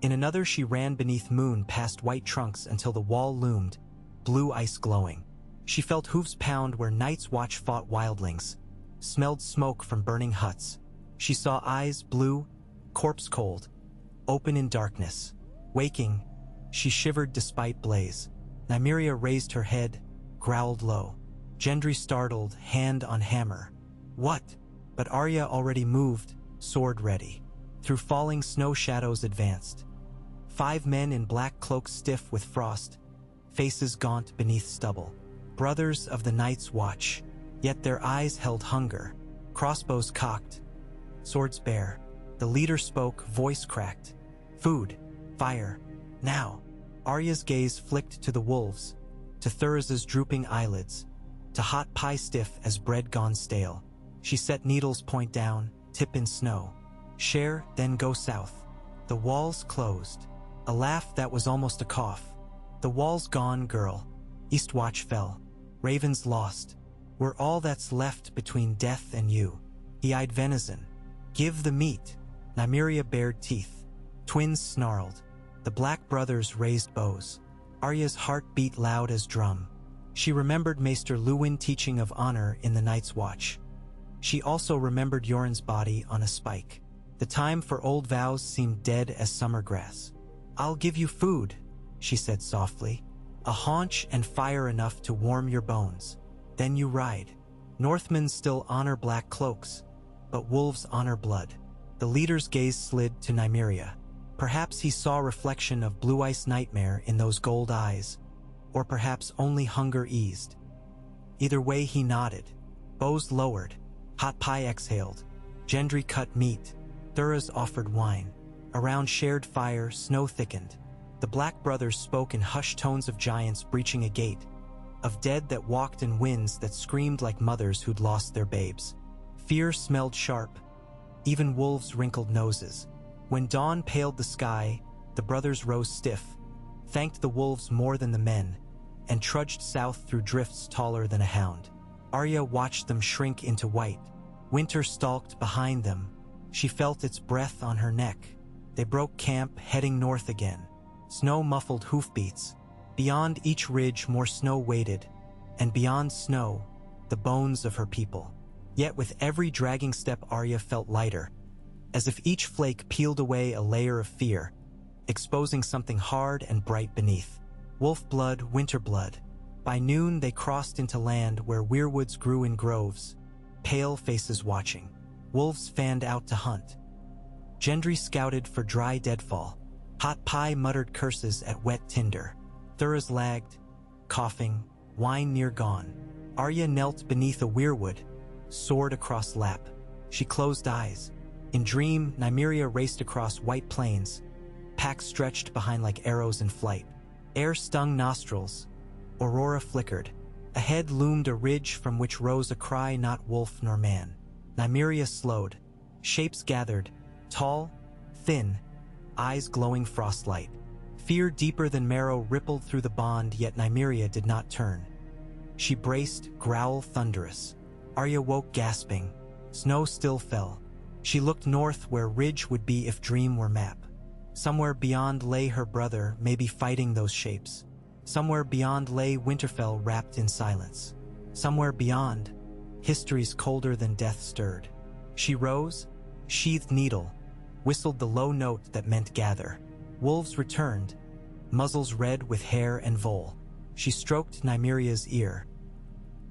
[SPEAKER 1] In another she ran beneath moon past white trunks until the wall loomed, blue ice glowing. She felt hooves pound where Night's Watch fought wildlings, smelled smoke from burning huts. She saw eyes blue, corpse cold, open in darkness. Waking, she shivered despite blaze. Nymeria raised her head, growled low. Gendry startled, hand on hammer. What? But Arya already moved, sword ready. through falling snow shadows advanced. 5 men in black cloaks stiff with frost, faces gaunt beneath stubble. Brothers of the Night's Watch, yet their eyes held hunger. Crossbows cocked, swords bare. The leader spoke, voice cracked. Food, fire, now. Arya's gaze flicked to the wolves, to Thuris's drooping eyelids, to hot pie stiff as bread gone stale. She set needle's point down, tip in snow. Share, then go south. The walls closed. A laugh that was almost a cough. The walls gone, girl. Eastwatch fell. Ravens lost. We're all that's left between death and you. He eyed venison. Give the meat. Nymeria bared teeth. Twins snarled. The black brothers raised bows. Arya's heart beat loud as drum. She remembered Maester Luwin teaching of honor in the Night's Watch. She also remembered Yoren's body on a spike. The time for old vows seemed dead as summer grass. I'll give you food, she said softly. A haunch and fire enough to warm your bones. Then you ride. Northmen still honor black cloaks, but wolves honor blood. The leader's gaze slid to Nymeria. Perhaps he saw a reflection of blue ice nightmare in those gold eyes, or perhaps only hunger eased. Either way he nodded. Bows lowered. Hot pie exhaled. Gendry cut meat. Thuras offered wine. Around shared fire, snow thickened. The black brothers spoke in hushed tones of giants breaching a gate, of dead that walked in winds that screamed like mothers who'd lost their babes. Fear smelled sharp. Even wolves wrinkled noses. When dawn paled the sky, the brothers rose stiff, thanked the wolves more than the men, and trudged south through drifts taller than a hound. Arya watched them shrink into white. Winter stalked behind them. She felt its breath on her neck. They broke camp, heading north again. Snow muffled hoofbeats. Beyond each ridge more snow waited, and beyond snow, the bones of her people. Yet with every dragging step Arya felt lighter, as if each flake peeled away a layer of fear, exposing something hard and bright beneath. Wolf blood, winter blood. By noon they crossed into land where weirwoods grew in groves, pale faces watching. Wolves fanned out to hunt. Gendry scouted for dry deadfall. Hot pie muttered curses at wet tinder. Thuras lagged, coughing, wine near gone. Arya knelt beneath a weirwood, sword across lap. She closed eyes. In dream, Nymeria raced across white plains, packs stretched behind like arrows in flight. Air stung nostrils. Aurora flickered. Ahead loomed a ridge from which rose a cry not wolf nor man. Nymeria slowed. Shapes gathered, tall, thin, eyes glowing frostlight. Fear deeper than marrow rippled through the bond, yet Nymeria did not turn. She braced, growl thunderous. Arya woke gasping. Snow still fell. She looked north where ridge would be if dream were map. Somewhere beyond lay her brother, maybe fighting those shapes. Somewhere beyond lay Winterfell wrapped in silence. Somewhere beyond, history's colder than death stirred. She rose, sheathed needle, whistled the low note that meant gather. Wolves returned, muzzles red with hair and vole. She stroked Nymeria's ear.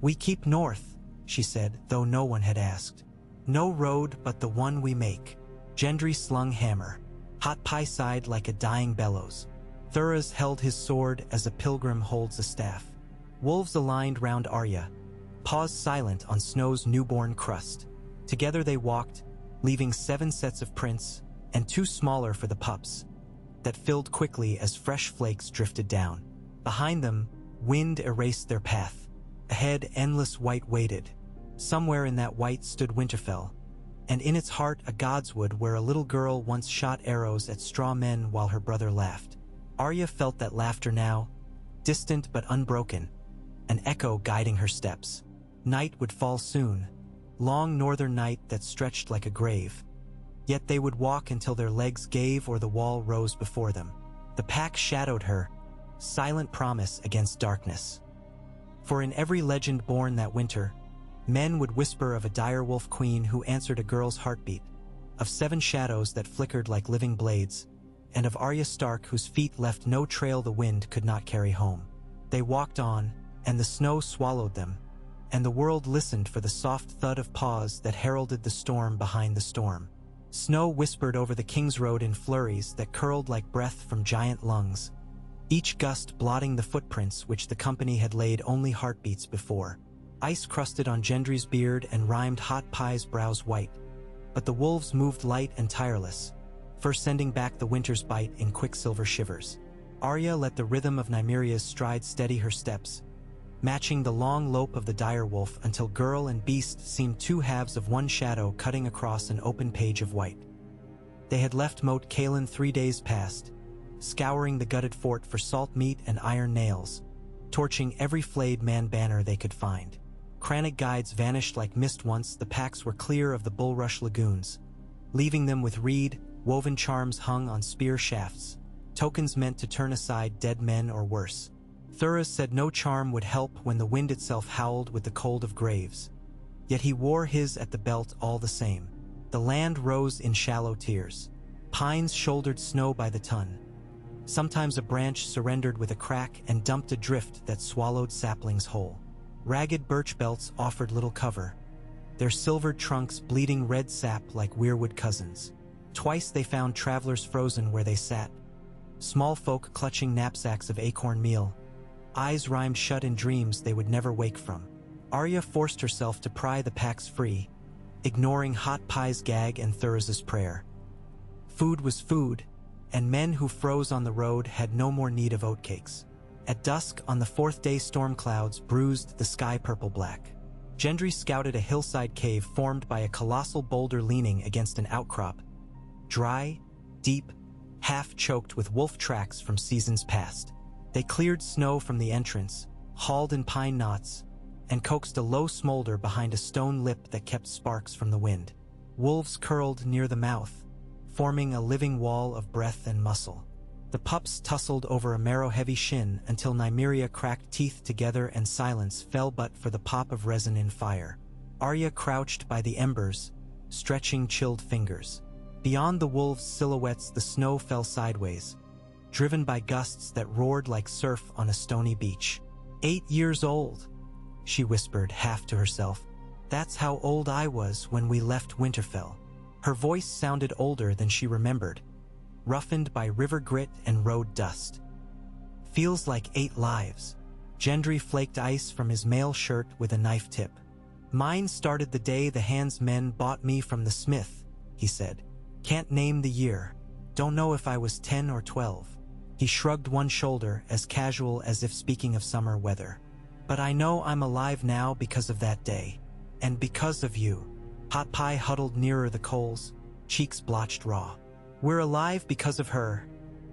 [SPEAKER 1] We keep north, she said, though no one had asked. No road but the one we make. Gendry slung hammer. Hot pie sighed like a dying bellows. Thuras held his sword as a pilgrim holds a staff. Wolves aligned round Arya, paused silent on snow's newborn crust. Together they walked, leaving 7 sets of prints, and 2 smaller for the pups, that filled quickly as fresh flakes drifted down. Behind them, wind erased their path. Ahead, endless white waited. Somewhere in that white stood Winterfell, and in its heart a godswood where a little girl once shot arrows at straw men while her brother laughed. Arya felt that laughter now, distant but unbroken, an echo guiding her steps. Night would fall soon, long northern night that stretched like a grave. Yet they would walk until their legs gave or the wall rose before them. The pack shadowed her, silent promise against darkness. For in every legend born that winter, men would whisper of a direwolf queen who answered a girl's heartbeat, of 7 shadows that flickered like living blades, and of Arya Stark whose feet left no trail the wind could not carry home. They walked on, and the snow swallowed them, and the world listened for the soft thud of paws that heralded the storm behind the storm. Snow whispered over the King's Road in flurries that curled like breath from giant lungs, each gust blotting the footprints which the company had laid only heartbeats before. Ice crusted on Gendry's beard and rimed Hot Pie's brows white, but the wolves moved light and tireless, first sending back the winter's bite in quicksilver shivers. Arya let the rhythm of Nymeria's stride steady her steps, matching the long lope of the direwolf until girl and beast seemed two halves of one shadow cutting across an open page of white. They had left Moat Cailin 3 days past, scouring the gutted fort for salt meat and iron nails, torching every flayed man banner they could find. Crannog guides vanished like mist once the packs were clear of the bulrush lagoons, leaving them with reed, woven charms hung on spear shafts, tokens meant to turn aside dead men or worse. Thuras said no charm would help when the wind itself howled with the cold of graves. Yet he wore his at the belt all the same. The land rose in shallow tiers. Pines shouldered snow by the ton. Sometimes a branch surrendered with a crack and dumped a drift that swallowed saplings whole. Ragged birch belts offered little cover, their silvered trunks bleeding red sap like weirwood cousins. Twice they found travelers frozen where they sat, small folk clutching knapsacks of acorn meal, eyes rhymed shut in dreams they would never wake from. Arya forced herself to pry the packs free, ignoring Hot Pie's gag and Thuras's prayer. Food was food, and men who froze on the road had no more need of oatcakes. At dusk on the 4th day storm clouds bruised the sky purple-black. Gendry scouted a hillside cave formed by a colossal boulder leaning against an outcrop, dry, deep, half-choked with wolf tracks from seasons past. They cleared snow from the entrance, hauled in pine knots, and coaxed a low smolder behind a stone lip that kept sparks from the wind. Wolves curled near the mouth, forming a living wall of breath and muscle. The pups tussled over a marrow-heavy shin until Nymeria cracked teeth together and silence fell but for the pop of resin in fire. Arya crouched by the embers, stretching chilled fingers. Beyond the wolves' silhouettes the snow fell sideways, driven by gusts that roared like surf on a stony beach. 8 years old, she whispered half to herself. That's how old I was when we left Winterfell. Her voice sounded older than she remembered, roughened by river grit and road dust. Feels like 8 lives. Gendry flaked ice from his mail shirt with a knife tip. Mine started the day the Hands men bought me from the smith, he said. Can't name the year. Don't know if I was 10 or 12. He shrugged one shoulder, as casual as if speaking of summer weather. But I know I'm alive now because of that day. And because of you. Hot Pie huddled nearer the coals, cheeks blotched raw. We're alive because of her,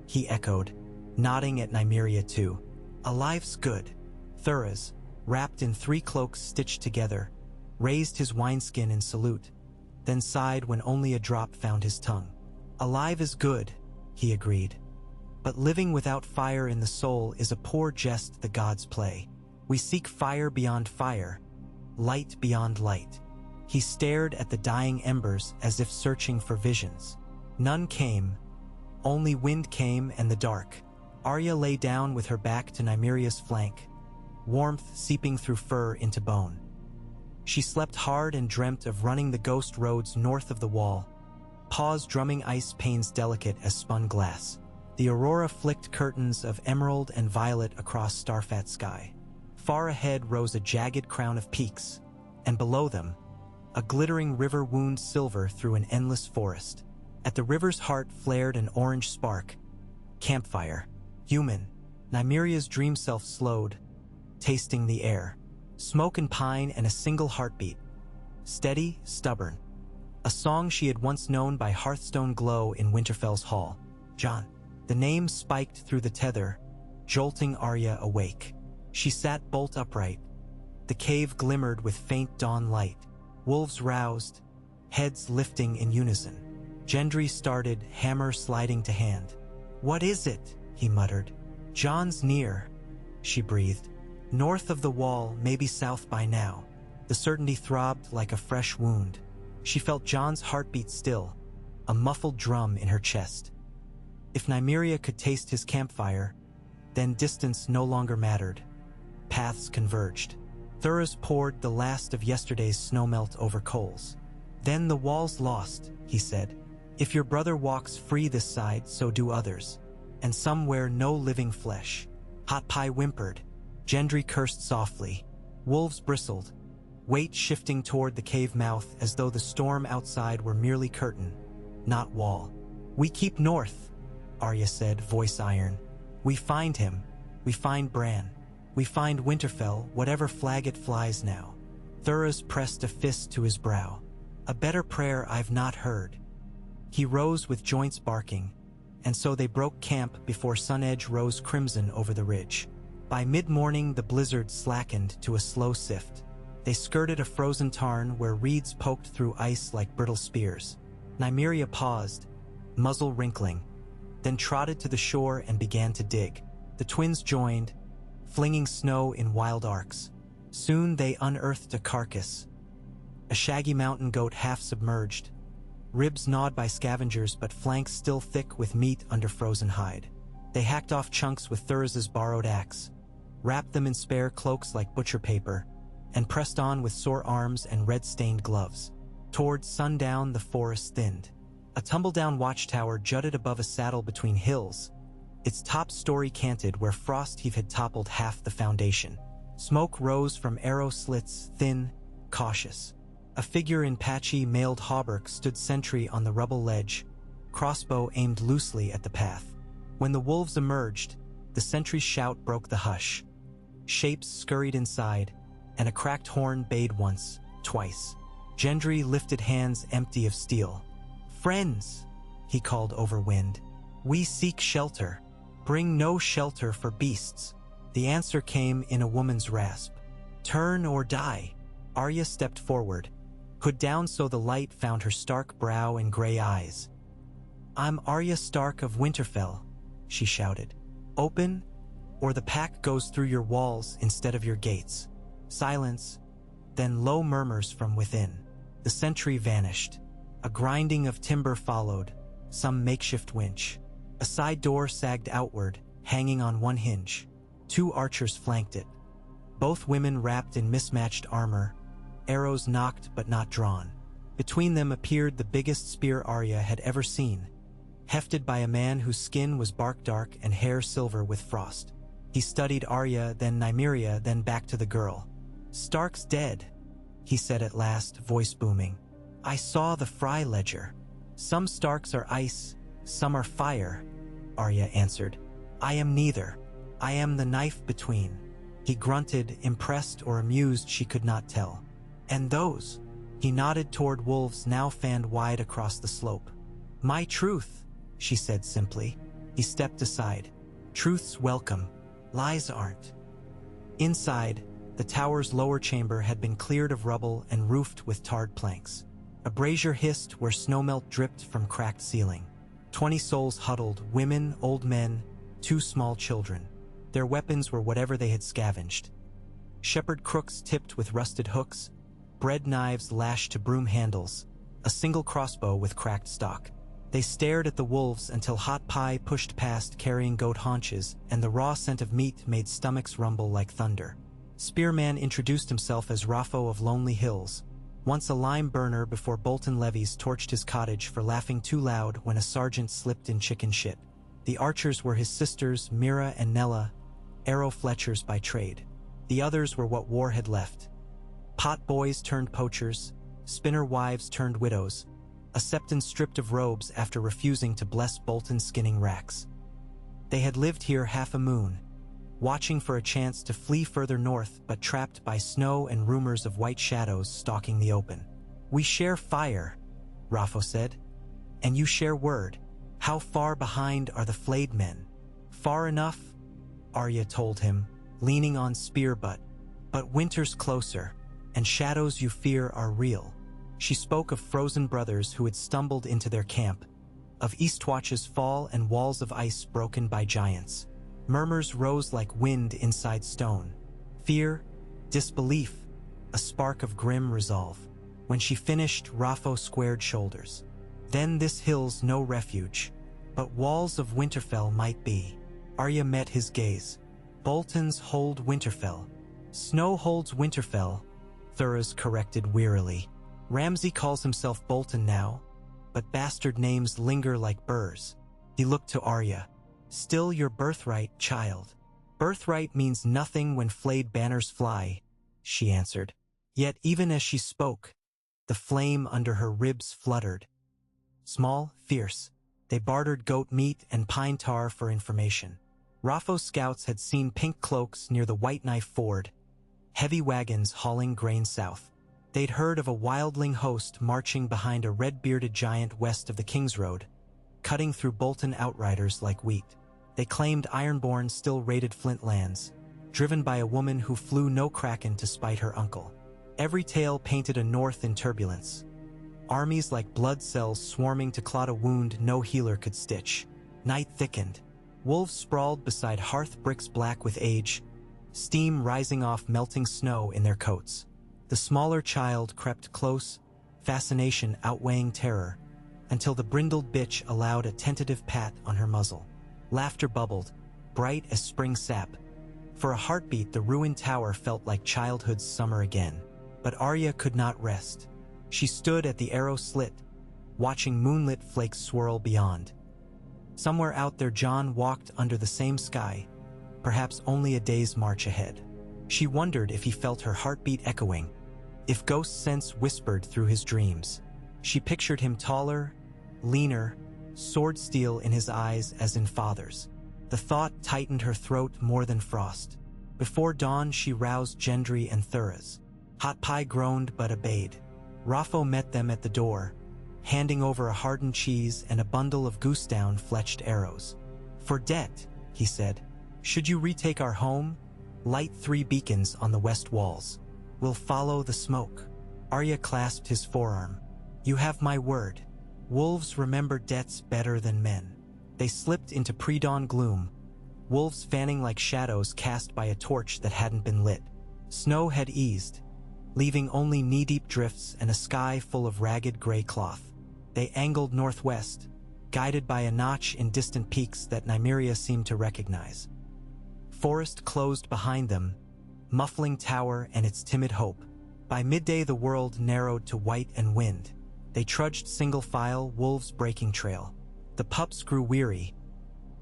[SPEAKER 1] he echoed, nodding at Nymeria too. Alive's good. Thuras, wrapped in 3 cloaks stitched together, raised his wineskin in salute, then sighed when only a drop found his tongue. Alive is good, he agreed. But living without fire in the soul is a poor jest the gods play. We seek fire beyond fire, light beyond light. He stared at the dying embers as if searching for visions. None came, only wind came and the dark. Arya lay down with her back to Nymeria's flank, warmth seeping through fur into bone. She slept hard and dreamt of running the ghost roads north of the wall, paws drumming ice panes delicate as spun glass. The aurora flicked curtains of emerald and violet across starfat sky. Far ahead rose a jagged crown of peaks, and below them, a glittering river wound silver through an endless forest. At the river's heart flared an orange spark. Campfire. Human. Nymeria's dream self slowed, tasting the air. Smoke and pine and a single heartbeat. Steady, stubborn. A song she had once known by hearthstone glow in Winterfell's hall. Jon. The name spiked through the tether, jolting Arya awake. She sat bolt upright. The cave glimmered with faint dawn light. Wolves roused, heads lifting in unison. Gendry started, hammer sliding to hand. What is it? He muttered. Jon's near, she breathed. North of the wall, maybe south by now. The certainty throbbed like a fresh wound. She felt Jon's heartbeat still, a muffled drum in her chest. If Nymeria could taste his campfire, then distance no longer mattered. Paths converged. Thuras poured the last of yesterday's snowmelt over coals. Then the wall's lost, he said. If your brother walks free this side, so do others. And some wear no living flesh. Hot Pie whimpered. Gendry cursed softly. Wolves bristled, weight shifting toward the cave mouth as though the storm outside were merely curtain, not wall. We keep north, Arya said, voice iron. We find him. We find Bran. We find Winterfell, whatever flag it flies now. Thoros pressed a fist to his brow. A better prayer I've not heard. He rose with joints barking, and so they broke camp before sun edge rose crimson over the ridge. By mid-morning the blizzard slackened to a slow sift. They skirted a frozen tarn where reeds poked through ice like brittle spears. Nymeria paused, muzzle wrinkling, then trotted to the shore and began to dig. The twins joined, flinging snow in wild arcs. Soon they unearthed a carcass, a shaggy mountain goat half submerged, ribs gnawed by scavengers but flanks still thick with meat under frozen hide. They hacked off chunks with Thurza's borrowed axe, wrapped them in spare cloaks like butcher paper, and pressed on with sore arms and red-stained gloves. Toward sundown the forest thinned. A tumble-down watchtower jutted above a saddle between hills, its top story canted where frost heave had toppled half the foundation. Smoke rose from arrow slits, thin, cautious. A figure in patchy, mailed hauberk stood sentry on the rubble ledge, crossbow aimed loosely at the path. When the wolves emerged, the sentry's shout broke the hush. Shapes scurried inside, and a cracked horn bayed once, twice. Gendry lifted hands empty of steel. "Friends," he called over wind. "We seek shelter. Bring no shelter for beasts." The answer came in a woman's rasp. "Turn or die." Arya stepped forward, hood down so the light found her stark brow and gray eyes. "I'm Arya Stark of Winterfell," she shouted. "Open, or the pack goes through your walls instead of your gates." Silence, then low murmurs from within. The sentry vanished. A grinding of timber followed, some makeshift winch. A side door sagged outward, hanging on one hinge. 2 archers flanked it. Both women wrapped in mismatched armor, arrows nocked but not drawn. Between them appeared the biggest spear Arya had ever seen, hefted by a man whose skin was bark dark and hair silver with frost. He studied Arya, then Nymeria, then back to the girl. "Stark's dead," he said at last, voice booming. "I saw the Fry ledger. Some Starks are ice, some are fire," Arya answered. "I am neither. I am the knife between." He grunted, impressed or amused she could not tell. "And those?" He nodded toward wolves now fanned wide across the slope. "My truth," she said simply. He stepped aside. "Truth's welcome. Lies aren't." Inside, the tower's lower chamber had been cleared of rubble and roofed with tarred planks. A brazier hissed where snowmelt dripped from cracked ceiling. 20 souls huddled, women, old men, 2 small children. Their weapons were whatever they had scavenged. Shepherd crooks tipped with rusted hooks, bread knives lashed to broom handles, a single crossbow with cracked stock. They stared at the wolves until Hot Pie pushed past carrying goat haunches, and the raw scent of meat made stomachs rumble like thunder. Spearman introduced himself as Raffo of Lonely Hills, once a lime burner before Bolton levies torched his cottage for laughing too loud when a sergeant slipped in chicken shit. The archers were his sisters, Mira and Nella, arrow fletchers by trade. The others were what war had left. Pot boys turned poachers, spinner wives turned widows, a septon stripped of robes after refusing to bless Bolton's skinning racks. They had lived here half a moon, watching for a chance to flee further north but trapped by snow and rumors of white shadows stalking the open. "We share fire," Raffo said. "And you share word. How far behind are the flayed men?" "Far enough," Arya told him, leaning on spear butt. "But winter's closer, and shadows you fear are real." She spoke of frozen brothers who had stumbled into their camp, of Eastwatch's fall and walls of ice broken by giants. Murmurs rose like wind inside stone. Fear, disbelief, a spark of grim resolve. When she finished, Raffo squared shoulders. "Then this hill's no refuge, but walls of Winterfell might be." Arya met his gaze. "Bolton's hold Winterfell. Snow holds Winterfell," Thuras corrected wearily. "Ramsay calls himself Bolton now. but bastard names linger like burrs. He looked to Arya. Still your birthright, child. Birthright means nothing when flayed banners fly, she answered. Yet even as she spoke, the flame under her ribs fluttered. Small, fierce, they bartered goat meat and pine tar for information. Rapho's scouts had seen pink cloaks near the White Knife Ford, heavy wagons hauling grain south. They'd heard of a wildling host marching behind a red-bearded giant west of the King's Road, cutting through Bolton outriders like wheat. They claimed Ironborn still raided Flint lands, driven by a woman who flew no kraken to spite her uncle. Every tale painted a north in turbulence. Armies like blood cells swarming to clot a wound no healer could stitch. Night thickened. Wolves sprawled beside hearth bricks black with age, steam rising off melting snow in their coats. The smaller child crept close, fascination outweighing terror, until the brindled bitch allowed a tentative pat on her muzzle. Laughter bubbled, bright as spring sap. For a heartbeat, the ruined tower felt like childhood's summer again. But Arya could not rest. She stood at the arrow slit, watching moonlit flakes swirl beyond. Somewhere out there Jon walked under the same sky, perhaps only a day's march ahead. She wondered if he felt her heartbeat echoing, if ghost sense whispered through his dreams. She pictured him taller, leaner, sword steel in his eyes as in father's. The thought tightened her throat more than frost. Before dawn she roused Gendry and Thuras. Hot Pie groaned but obeyed. Rapho met them at the door, handing over a hardened cheese and a bundle of goose-down fletched arrows. "For debt," he said. "Should you retake our home, light 3 beacons on the west walls. We'll follow the smoke." Arya clasped his forearm. "You have my word." Wolves remember debts better than men. They slipped into pre-dawn gloom, wolves fanning like shadows cast by a torch that hadn't been lit. Snow had eased, leaving only knee-deep drifts and a sky full of ragged gray cloth. They angled northwest, guided by a notch in distant peaks that Nymeria seemed to recognize. Forest closed behind them, muffling tower and its timid hope. By midday the world narrowed to white and wind. They trudged single file, wolves breaking trail. The pups grew weary.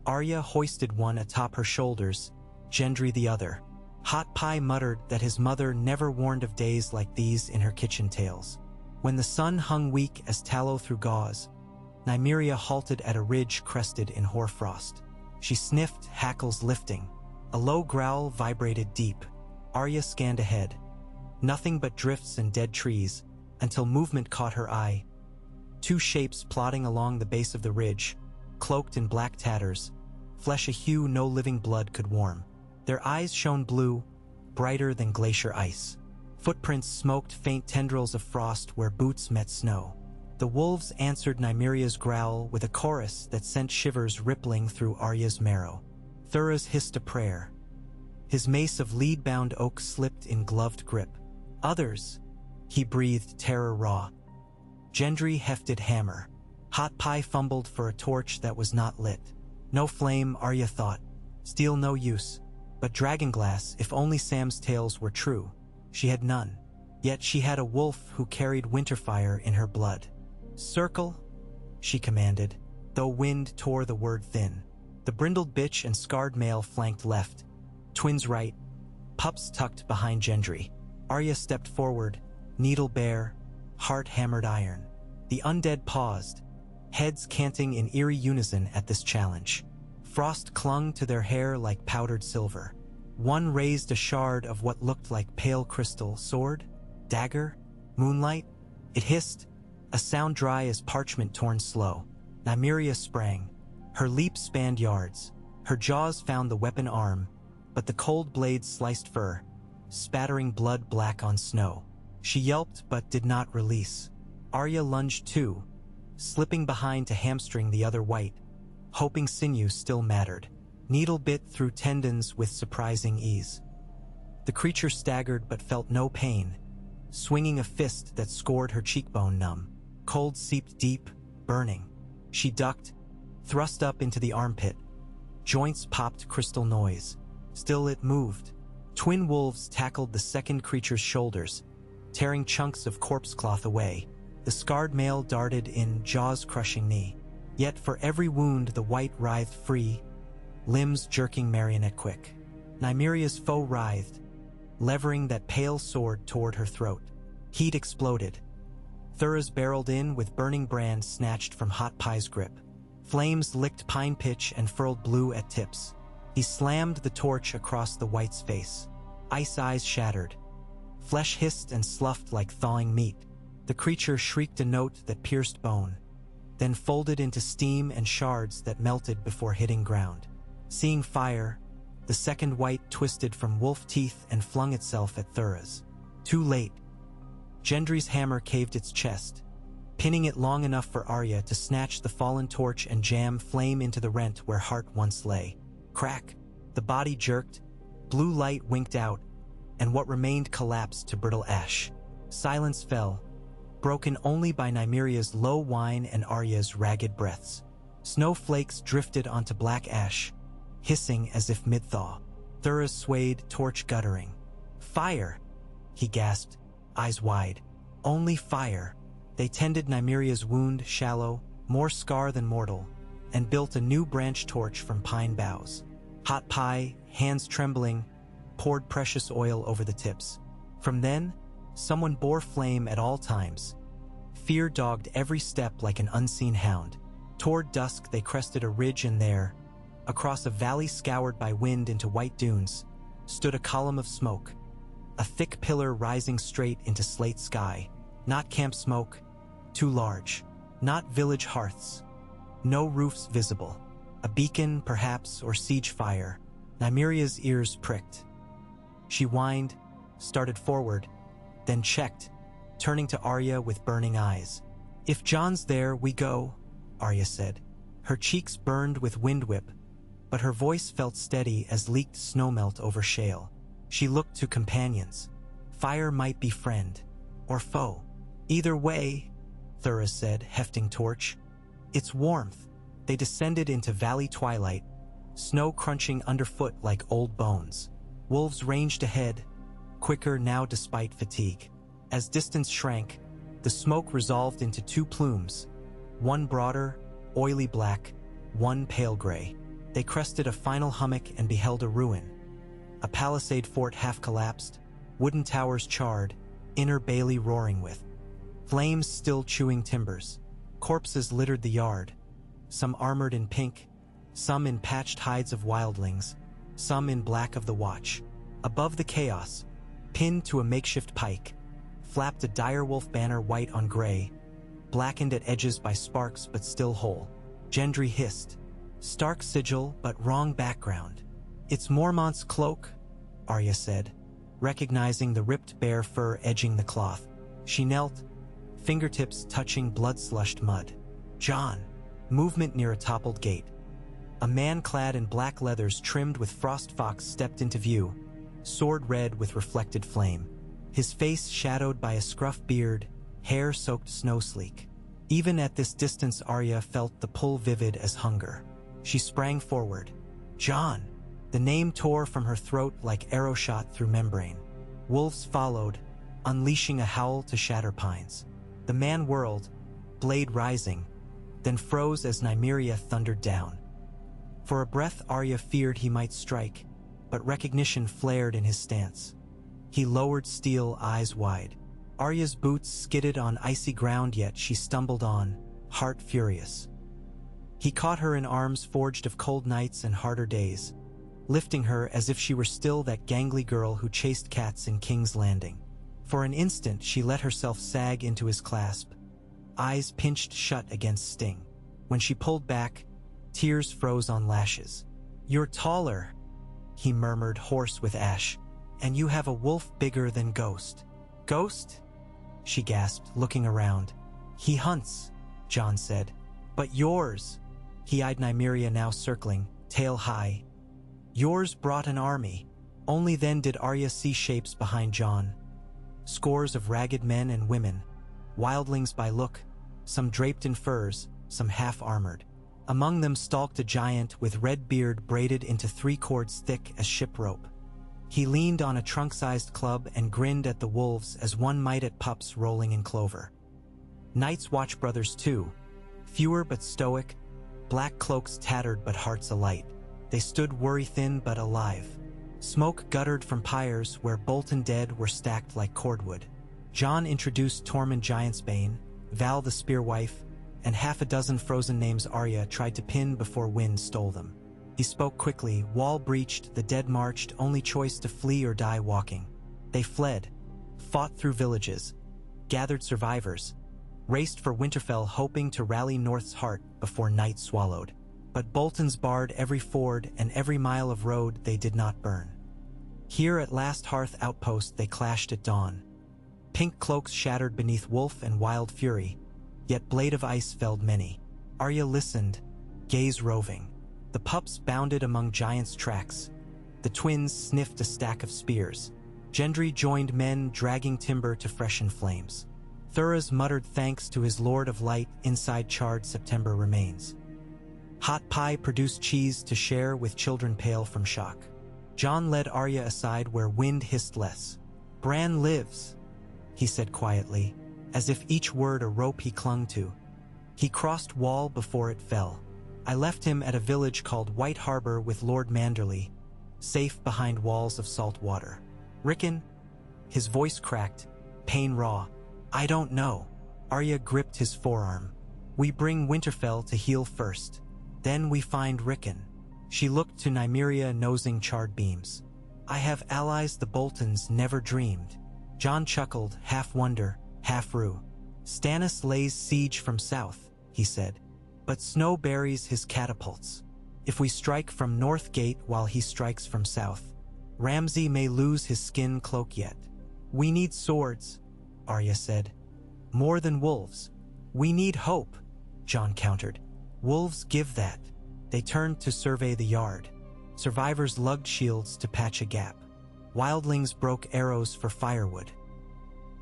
[SPEAKER 1] Arya hoisted one atop her shoulders, Gendry the other. Hot Pie muttered that his mother never warned of days like these in her kitchen tales. When the sun hung weak as tallow through gauze, Nymeria halted at a ridge crested in hoarfrost. She sniffed, hackles lifting. A low growl vibrated deep. Arya scanned ahead. Nothing but drifts and dead trees, until movement caught her eye. 2 shapes plodding along the base of the ridge, cloaked in black tatters, flesh a hue no living blood could warm. Their eyes shone blue, brighter than glacier ice. Footprints smoked faint tendrils of frost where boots met snow. The wolves answered Nymeria's growl with a chorus that sent shivers rippling through Arya's marrow. Thuras hissed a prayer. His mace of lead-bound oak slipped in gloved grip. "Others," he breathed, terror raw. Gendry hefted hammer. Hot Pie fumbled for a torch that was not lit. No flame, Arya thought. Steel no use. But dragonglass, if only Sam's tales were true. She had none. Yet she had a wolf who carried winterfire in her blood. "Circle," she commanded, though wind tore the word thin. The brindled bitch and scarred male flanked left, twins right, pups tucked behind Gendry. Arya stepped forward, needle bare, heart hammered iron. The undead paused, heads canting in eerie unison at this challenge. Frost clung to their hair like powdered silver. One raised a shard of what looked like pale crystal. Sword? Dagger? Moonlight? It hissed, a sound dry as parchment torn slow. Nymeria sprang. Her leap spanned yards. Her jaws found the weapon arm, but the cold blade sliced fur, spattering blood black on snow. She yelped but did not release. Arya lunged too, slipping behind to hamstring the other white, hoping sinew still mattered. Needle bit through tendons with surprising ease. The creature staggered but felt no pain, swinging a fist that scored her cheekbone numb. Cold seeped deep, burning. She ducked, thrust up into the armpit. Joints popped crystal noise. Still it moved. Twin wolves tackled the second creature's shoulders, tearing chunks of corpse cloth away. The scarred male darted in, jaws crushing knee. Yet for every wound the white writhed free, limbs jerking marionette quick. Nymeria's foe writhed, levering that pale sword toward her throat. Heat exploded. Thuras barreled in with burning brand snatched from hot pie's grip. Flames licked pine pitch and furled blue at tips. He slammed the torch across the white's face. Ice eyes shattered. Flesh hissed and sloughed like thawing meat. The creature shrieked a note that pierced bone, then folded into steam and shards that melted before hitting ground. Seeing fire, the second white twisted from wolf teeth and flung itself at Thuras. Too late. Gendry's hammer caved its chest, pinning it long enough for Arya to snatch the fallen torch and jam flame into the rent where Hart once lay. Crack! The body jerked, blue light winked out, and what remained collapsed to brittle ash. Silence fell, broken only by Nymeria's low whine and Arya's ragged breaths. Snowflakes drifted onto black ash, hissing as if mid-thaw. Thuras swayed, torch guttering. Fire! He gasped, eyes wide. Only fire. They tended Nymeria's wound shallow, more scar than mortal, and built a new branch torch from pine boughs. Hot pie, hands trembling, poured precious oil over the tips. From then, someone bore flame at all times. Fear dogged every step like an unseen hound. Toward dusk they crested a ridge, and there, across a valley scoured by wind into white dunes, stood a column of smoke. A thick pillar rising straight into slate sky. Not camp smoke, too large. Not village hearths. No roofs visible. A beacon, perhaps, or siege fire. Nymeria's ears pricked. She whined, started forward, then checked, turning to Arya with burning eyes. "If Jon's there, we go," Arya said. Her cheeks burned with wind whip, but her voice felt steady as leaked snowmelt over shale. She looked to companions. Fire might be friend, or foe. "Either way," Thuras said, hefting torch. "It's warmth." They descended into valley twilight, snow crunching underfoot like old bones. Wolves ranged ahead, quicker now despite fatigue. As distance shrank, the smoke resolved into two plumes, one broader, oily black, one pale gray. They crested a final hummock and beheld a ruin. A palisade fort half collapsed, wooden towers charred, inner bailey roaring with flames still chewing timbers. Corpses littered the yard, some armored in pink, some in patched hides of wildlings, some in black of the watch. Above the chaos, pinned to a makeshift pike, flapped a direwolf banner white on gray, blackened at edges by sparks but still whole. Gendry hissed. "Stark sigil, but wrong background." "It's Mormont's cloak," Arya said, recognizing the ripped bear fur edging the cloth. She knelt, fingertips touching blood-slushed mud. "Jon." Movement near a toppled gate. A man clad in black leathers trimmed with frost fox stepped into view, sword red with reflected flame. His face shadowed by a scruff beard, hair soaked snow-sleek. Even at this distance Arya felt the pull vivid as hunger. She sprang forward. "Jon!" The name tore from her throat like arrow shot through membrane. Wolves followed, unleashing a howl to shatter pines. The man whirled, blade rising, then froze as Nymeria thundered down. For a breath Arya feared he might strike, but recognition flared in his stance. He lowered steel, eyes wide. Arya's boots skidded on icy ground, yet she stumbled on, heart furious. He caught her in arms forged of cold nights and harder days, lifting her as if she were still that gangly girl who chased cats in King's Landing. For an instant she let herself sag into his clasp, eyes pinched shut against sting. When she pulled back, tears froze on lashes. "You're taller," he murmured, hoarse with ash, "and you have a wolf bigger than Ghost." "Ghost?" she gasped, looking around. "He hunts," Jon said. "But yours?" He eyed Nymeria now circling, tail high. "Yours brought an army." Only then did Arya see shapes behind Jon. Scores of ragged men and women, wildlings by look, some draped in furs, some half-armored. Among them stalked a giant with red beard braided into 3 cords thick as ship rope. He leaned on a trunk-sized club and grinned at the wolves as one might at pups rolling in clover. Night's Watch brothers too, fewer but stoic, black cloaks tattered but hearts alight. They stood worry-thin but alive. Smoke guttered from pyres where Bolton dead were stacked like cordwood. Jon introduced Tormund Giantsbane, Val the Spearwife, and half a dozen frozen names Arya tried to pin before wind stole them. He spoke quickly, wall breached, the dead marched, only choice to flee or die walking. They fled, fought through villages, gathered survivors, raced for Winterfell hoping to rally North's heart before night swallowed. But Bolton's barred every ford and every mile of road they did not burn. Here at last Hearth outpost they clashed at dawn. Pink cloaks shattered beneath wolf and wild fury, yet blade of ice felled many. Arya listened, gaze roving. The pups bounded among giants' tracks. The twins sniffed a stack of spears. Gendry joined men dragging timber to freshen flames. Thuras muttered thanks to his Lord of Light inside charred September remains. Hot pie produced cheese to share with children pale from shock. Jon led Arya aside where wind hissed less. "Bran lives," he said quietly, as if each word a rope he clung to. "He crossed wall before it fell. I left him at a village called White Harbor with Lord Manderley, safe behind walls of salt water. Rickon?" His voice cracked, pain raw. "I don't know." Arya gripped his forearm. "We bring Winterfell to heal first. Then we find Rickon." She looked to Nymeria nosing charred beams. "I have allies the Boltons never dreamed." Jon chuckled, half wonder, half rue. "Stannis lays siege from south," he said, "but snow buries his catapults. If we strike from North Gate while he strikes from south, Ramsay may lose his skin cloak yet." "We need swords," Arya said. "More than wolves." "We need hope," Jon countered. "Wolves give that." They turned to survey the yard. Survivors lugged shields to patch a gap. Wildlings broke arrows for firewood.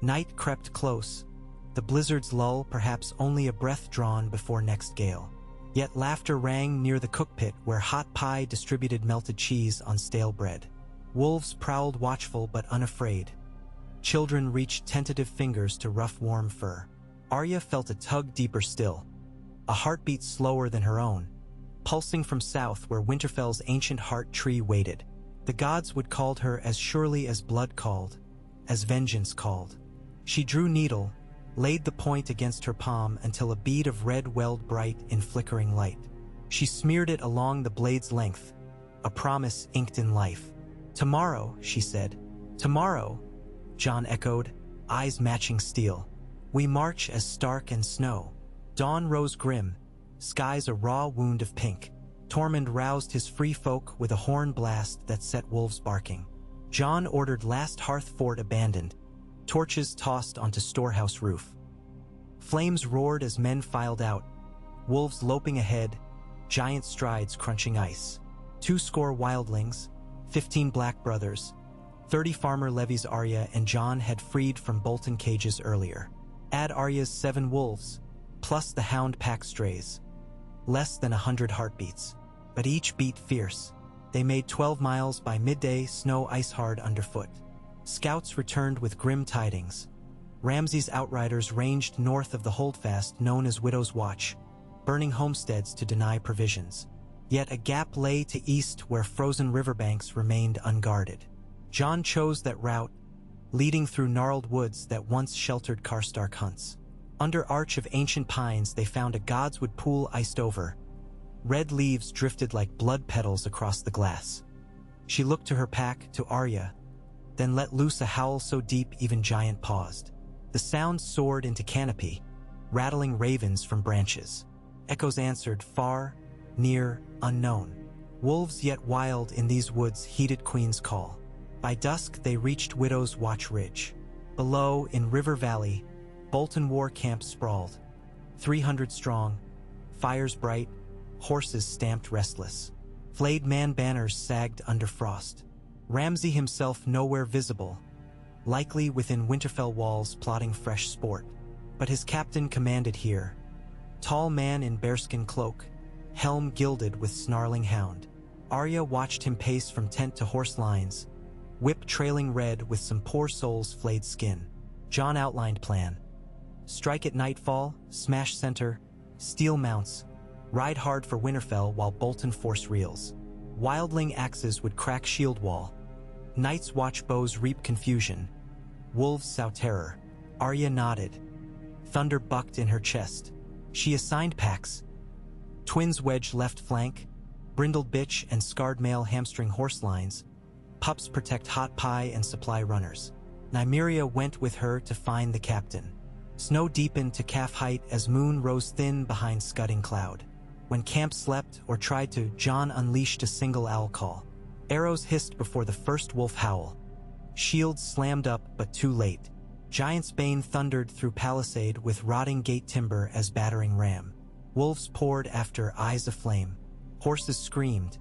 [SPEAKER 1] Night crept close, the blizzard's lull perhaps only a breath drawn before next gale. Yet laughter rang near the cookpit where hot pie distributed melted cheese on stale bread. Wolves prowled watchful but unafraid. Children reached tentative fingers to rough warm fur. Arya felt a tug deeper still, a heartbeat slower than her own, pulsing from south where Winterfell's ancient heart tree waited. The gods would call her as surely as blood called, as vengeance called. She drew needle, laid the point against her palm until a bead of red welled bright in flickering light. She smeared it along the blade's length, a promise inked in life. "Tomorrow," she said. "Tomorrow," Jon echoed, eyes matching steel. "We march as stark and snow." Dawn rose grim, skies a raw wound of pink. Tormund roused his free folk with a horn blast that set wolves barking. Jon ordered last hearth fort abandoned, torches tossed onto storehouse roof. Flames roared as men filed out, wolves loping ahead, giant strides crunching ice. 20 wildlings, 15 black brothers, 30 farmer levies Arya and Jon had freed from Bolton cages earlier. Add Arya's 7 wolves, plus the hound pack strays. Less than 100 heartbeats, but each beat fierce. They made 12 miles by midday, snow ice-hard underfoot. Scouts returned with grim tidings. Ramsay's outriders ranged north of the holdfast known as Widow's Watch, burning homesteads to deny provisions. Yet a gap lay to east where frozen riverbanks remained unguarded. Jon chose that route, leading through gnarled woods that once sheltered Karstark hunts. Under arch of ancient pines they found a godswood pool iced over. Red leaves drifted like blood petals across the glass. She looked to her pack, to Arya, then let loose a howl so deep even Giant paused. The sound soared into canopy, rattling ravens from branches. Echoes answered, far, near, unknown. Wolves yet wild in these woods heeded Queen's call. By dusk they reached Widow's Watch Ridge. Below, in River Valley, Bolton war camp sprawled. 300 strong, fires bright, horses stamped restless. Flayed man banners sagged under frost. Ramsay himself nowhere visible, likely within Winterfell walls plotting fresh sport. But his captain commanded here. Tall man in bearskin cloak, helm gilded with snarling hound. Arya watched him pace from tent to horse lines, whip trailing red with some poor soul's flayed skin. Jon outlined plan. Strike at nightfall, smash center, steel mounts, ride hard for Winterfell while Bolton force reels. Wildling axes would crack shield wall. Night's watch bows reap confusion. Wolves sow terror. Arya nodded. Thunder bucked in her chest. She assigned packs. Twins wedge left flank, brindled bitch and scarred male hamstring horse lines. Pups protect hot pie and supply runners. Nymeria went with her to find the captain. Snow deepened to calf height as moon rose thin behind scudding cloud. When camp slept or tried to, Jon unleashed a single owl call. Arrows hissed before the first wolf howl. Shields slammed up, but too late. Giant's Bane thundered through palisade with rotting gate timber as battering ram. Wolves poured after, eyes aflame. Horses screamed.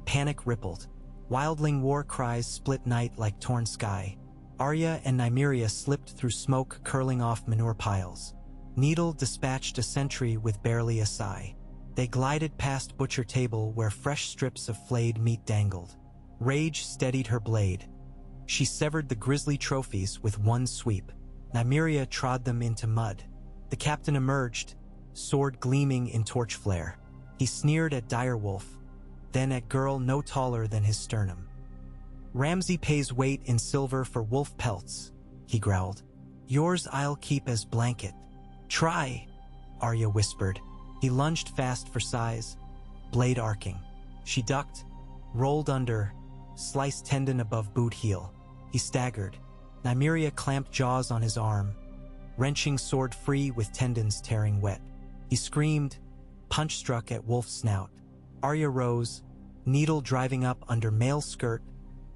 [SPEAKER 1] Panic rippled. Wildling war cries split night like torn sky. Arya and Nymeria slipped through smoke curling off manure piles. Needle dispatched a sentry with barely a sigh. They glided past butcher table where fresh strips of flayed meat dangled. Rage steadied her blade. She severed the grisly trophies with one sweep. Nymeria trod them into mud. The captain emerged, sword gleaming in torch flare. He sneered at direwolf, then at girl no taller than his sternum. Ramsay pays weight in silver for wolf pelts, he growled. Yours I'll keep as blanket. Try, Arya whispered. He lunged fast for size, blade arcing. She ducked, rolled under, sliced tendon above boot heel. He staggered. Nymeria clamped jaws on his arm, wrenching sword free with tendons tearing wet. He screamed, punch struck at wolf's snout. Arya rose, needle driving up under male skirt,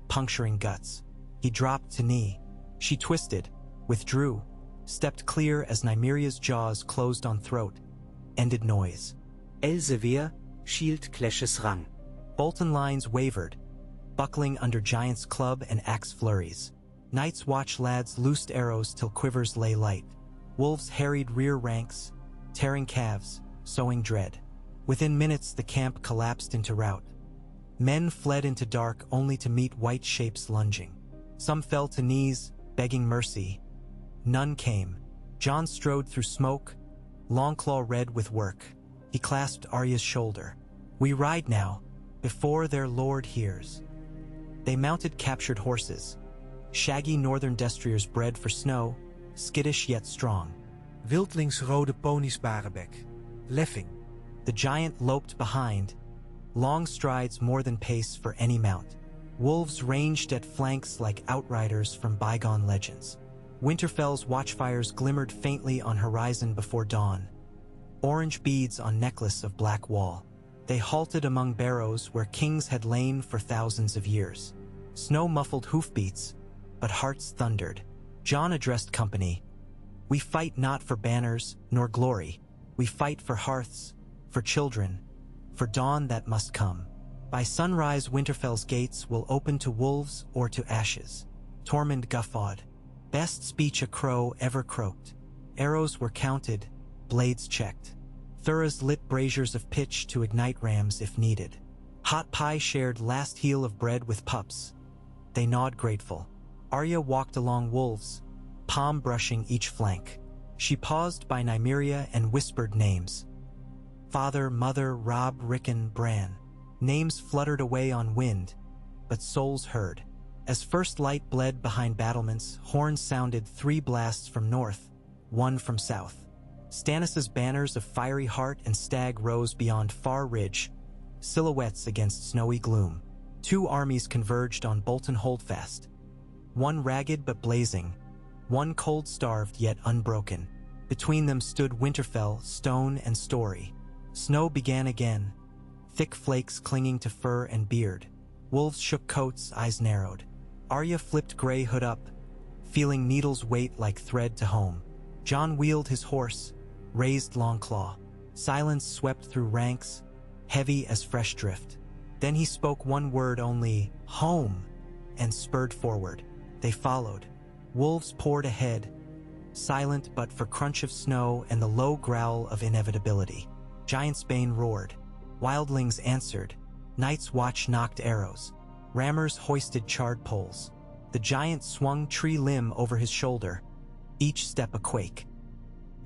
[SPEAKER 1] puncturing guts. He dropped to knee. She twisted, withdrew, stepped clear as Nymeria's jaws closed on throat, ended noise.
[SPEAKER 2] Elsevier, shield clashes rang.
[SPEAKER 1] Bolton lines wavered, buckling under Giant's club and axe flurries. Night's Watch lads loosed arrows till quivers lay light. Wolves harried rear ranks, tearing calves, sowing dread. Within minutes the camp collapsed into rout. Men fled into dark only to meet white shapes lunging. Some fell to knees, begging mercy. None came. Jon strode through smoke, Longclaw red with work. He clasped Arya's shoulder. We ride now, before their lord hears. They mounted captured horses. Shaggy northern destriers bred for snow, skittish yet strong.
[SPEAKER 3] Wildlingsrode ponies Barebek. Leffing.
[SPEAKER 1] The giant loped behind, long strides more than pace for any mount. Wolves ranged at flanks like outriders from bygone legends. Winterfell's watchfires glimmered faintly on horizon before dawn. Orange beads on necklace of black wall. They halted among barrows where kings had lain for thousands of years. Snow muffled hoofbeats, but hearts thundered. Jon addressed company. We fight not for banners nor glory. We fight for hearths, for children, for dawn that must come. By sunrise Winterfell's gates will open to wolves or to ashes. Tormund guffawed. Best speech a crow ever croaked. Arrows were counted, blades checked. Thuras lit braziers of pitch to ignite rams if needed. Hot pie shared last heel of bread with pups. They gnawed grateful. Arya walked along wolves, palm brushing each flank. She paused by Nymeria and whispered names. Father, mother, Robb, Rickon, Bran. Names fluttered away on wind, but souls heard. As first light bled behind battlements, horns sounded 3 blasts from north, 1 from south. Stannis' banners of fiery heart and stag rose beyond far ridge, silhouettes against snowy gloom. 2 armies converged on Bolton Holdfast. 1 ragged but blazing, 1 cold-starved yet unbroken. Between them stood Winterfell, stone and story. Snow began again, thick flakes clinging to fur and beard. Wolves shook coats, eyes narrowed. Arya flipped gray hood up, feeling needles weight like thread to home. Jon wheeled his horse, raised Longclaw. Silence swept through ranks, heavy as fresh drift. Then he spoke one word only, home, and spurred forward. They followed. Wolves poured ahead, silent but for crunch of snow and the low growl of inevitability. Giant's Bane roared. Wildlings answered. Night's Watch knocked arrows. Rammers hoisted charred poles. The giant swung tree limb over his shoulder, each step a quake.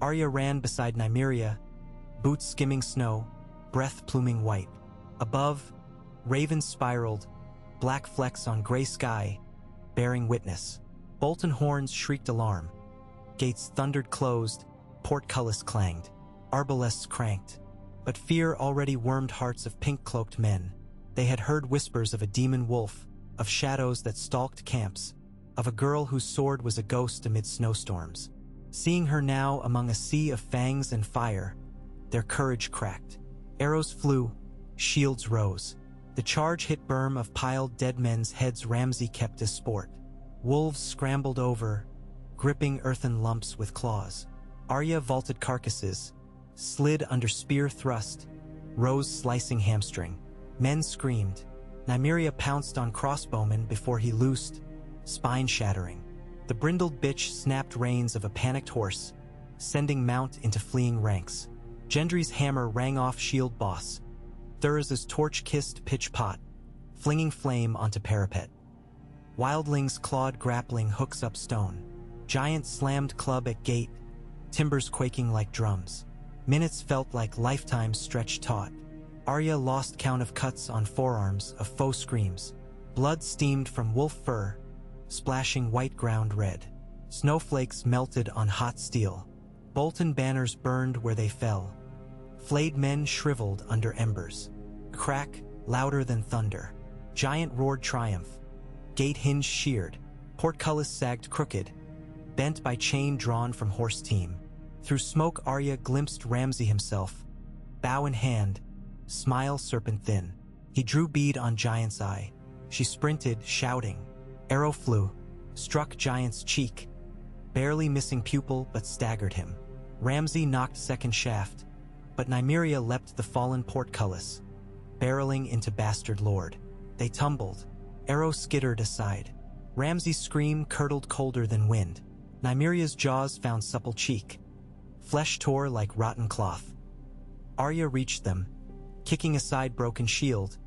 [SPEAKER 1] Arya ran beside Nymeria, boots skimming snow, breath pluming white. Above, ravens spiraled, black flecks on gray sky, bearing witness. Bolton horns shrieked alarm. Gates thundered closed, portcullis clanged, arbalests cranked. But fear already wormed hearts of pink-cloaked men. They had heard whispers of a demon wolf, of shadows that stalked camps, of a girl whose sword was a ghost amid snowstorms. Seeing her now among a sea of fangs and fire, their courage cracked. Arrows flew, shields rose. The charge hit berm of piled dead men's heads Ramsay kept as sport. Wolves scrambled over, gripping earthen lumps with claws. Arya vaulted carcasses, slid under spear thrust, rose slicing hamstring. Men screamed. Nymeria pounced on crossbowmen before he loosed, spine shattering. The brindled bitch snapped reins of a panicked horse, sending mount into fleeing ranks. Gendry's hammer rang off shield boss. Thurs's torch kissed pitch pot, flinging flame onto parapet. Wildlings clawed grappling hooks up stone. Giant slammed club at gate, timbers quaking like drums. Minutes felt like lifetimes stretched taut. Arya lost count of cuts on forearms, of foe screams. Blood steamed from wolf fur, splashing white ground red. Snowflakes melted on hot steel. Bolton banners burned where they fell. Flayed men shriveled under embers. Crack, louder than thunder. Giant roared triumph. Gate hinge sheared. Portcullis sagged crooked, bent by chain drawn from horse team. Through smoke Arya glimpsed Ramsay himself, bow in hand, smile serpent thin. He drew bead on Giant's eye. She sprinted, shouting. Arrow flew, struck Giant's cheek, barely missing pupil but staggered him. Ramsay knocked second shaft, but Nymeria leapt the fallen portcullis, barreling into bastard lord. They tumbled. Arrow skittered aside. Ramsay's scream curdled colder than wind. Nymeria's jaws found supple cheek. Flesh tore like rotten cloth. Arya reached them, kicking aside broken shield,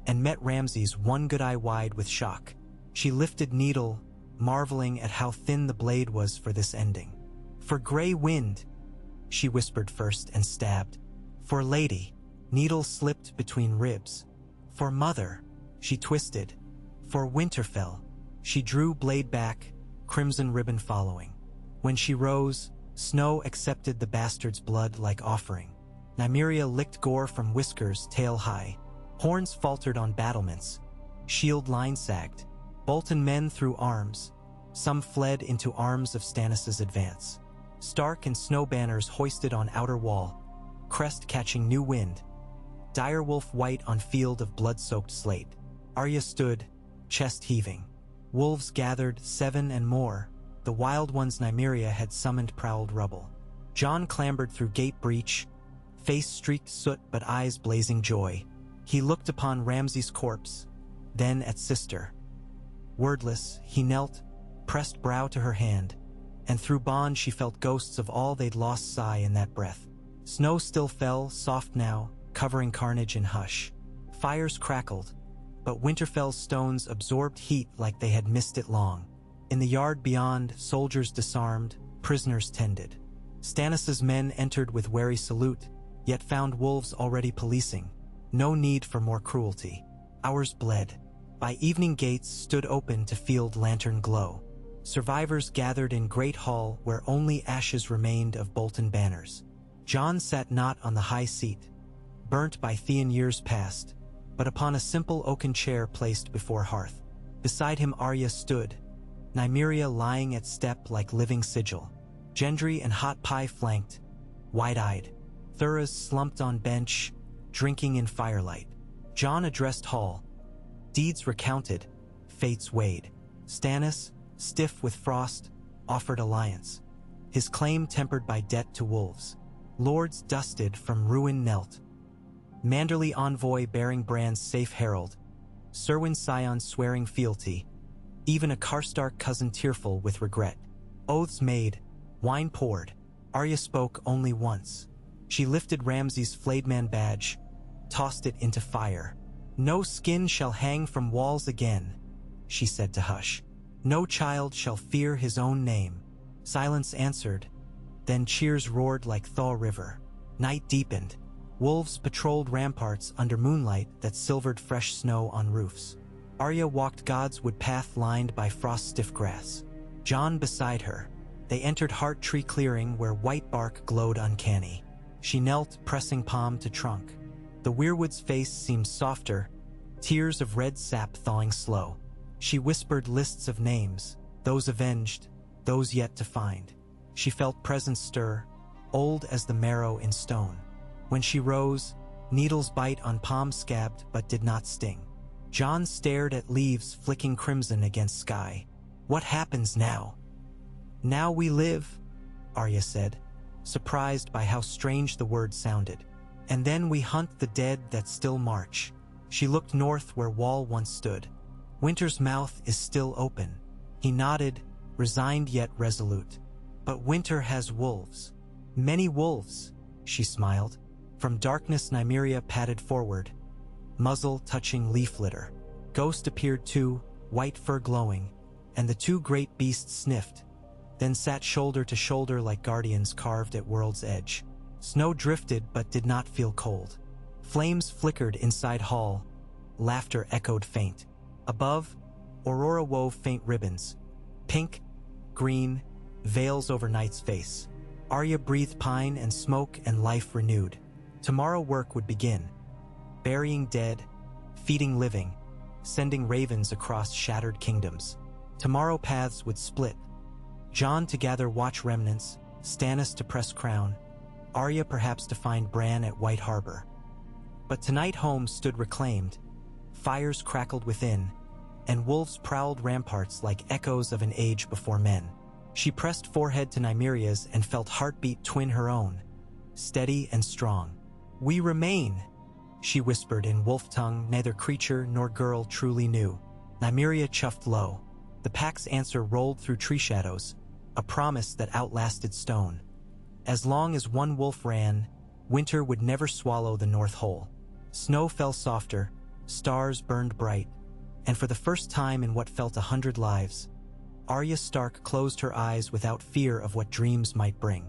[SPEAKER 1] and met Ramsay's one good eye wide with shock. She lifted needle, marveling at how thin the blade was for this ending. For gray wind, she whispered first and stabbed. For lady, needle slipped between ribs. For mother, she twisted. For Winterfell, she drew blade back, crimson ribbon following. When she rose, snow accepted the bastard's blood like offering. Nymeria licked gore from whiskers tail high. Horns faltered on battlements. Shield line sagged. Bolton men threw arms. Some fled into arms of Stannis' advance. Stark and snow banners hoisted on outer wall, crest catching new wind. Direwolf white on field of blood-soaked slate. Arya stood, chest heaving. Wolves gathered, 7 and more. The wild ones Nymeria had summoned prowled rubble. Jon clambered through gate breach, face streaked soot but eyes blazing joy. He looked upon Ramsay's corpse, then at sister. Wordless, he knelt, pressed brow to her hand, and through bond she felt ghosts of all they'd lost sigh in that breath. Snow still fell, soft now, covering carnage in hush. Fires crackled, but Winterfell's stones absorbed heat like they had missed it long. In the yard beyond, soldiers disarmed, prisoners tended. Stannis' men entered with wary salute, yet found wolves already policing. No need for more cruelty. Hours bled. By evening gates stood open to field lantern glow. Survivors gathered in great hall where only ashes remained of Bolton banners. Jon sat not on the high seat, burnt by Theon years past, but upon a simple oaken chair placed before hearth. Beside him Arya stood, Nymeria lying at step like living sigil. Gendry and Hot Pie flanked, wide-eyed. Thuras slumped on bench, drinking in firelight. Jon addressed Hall. Deeds recounted, fates weighed. Stannis, stiff with frost, offered alliance. His claim tempered by debt to wolves. Lords dusted from ruin knelt. Manderly envoy bearing Bran's safe herald. Serwyn scion swearing fealty. Even a Karstark cousin tearful with regret. Oaths made, wine poured. Arya spoke only once. She lifted Ramsay's flayed man badge, tossed it into fire. No skin shall hang from walls again, she said to hush. No child shall fear his own name. Silence answered, Then cheers roared like Thaw River. Night deepened. Wolves patrolled ramparts under moonlight that silvered fresh snow on roofs. Arya walked God's wood path lined by frost-stiff grass. Jon beside her. They entered Heart Tree Clearing where white bark glowed uncanny. She knelt, pressing palm to trunk. The weirwood's face seemed softer, tears of red sap thawing slow. She whispered lists of names, those avenged, those yet to find. She felt presence stir, old as the marrow in stone. When she rose, needles bite on palm scabbed but did not sting. Jon stared at leaves flicking crimson against sky. What happens now? Now we live, Arya said, surprised by how strange the word sounded. And then we hunt the dead that still march. She looked north where Wall once stood. Winter's mouth is still open. He nodded, resigned yet resolute. But Winter has wolves. Many wolves, she smiled. From darkness Nymeria padded forward, muzzle touching leaf litter. Ghost appeared too, white fur glowing, and the two great beasts sniffed, then sat shoulder to shoulder like guardians carved at world's edge. Snow drifted but did not feel cold. Flames flickered inside hall, laughter echoed faint. Above, Aurora wove faint ribbons, pink, green, veils over night's face. Arya breathed pine and smoke and life renewed. Tomorrow work would begin, burying dead, feeding living, sending ravens across shattered kingdoms. Tomorrow paths would split, Jon to gather watch remnants, Stannis to press crown, Arya perhaps to find Bran at White Harbor. But tonight home stood reclaimed, fires crackled within, and wolves prowled ramparts like echoes of an age before men. She pressed forehead to Nymeria's and felt heartbeat twin her own, steady and strong. "We remain," she whispered in wolf tongue neither creature nor girl truly knew. Nymeria chuffed low. The pack's answer rolled through tree shadows, a promise that outlasted stone. As long as one wolf ran, winter would never swallow the North Hole. Snow fell softer, stars burned bright, and for the first time in what felt 100 lives, Arya Stark closed her eyes without fear of what dreams might bring.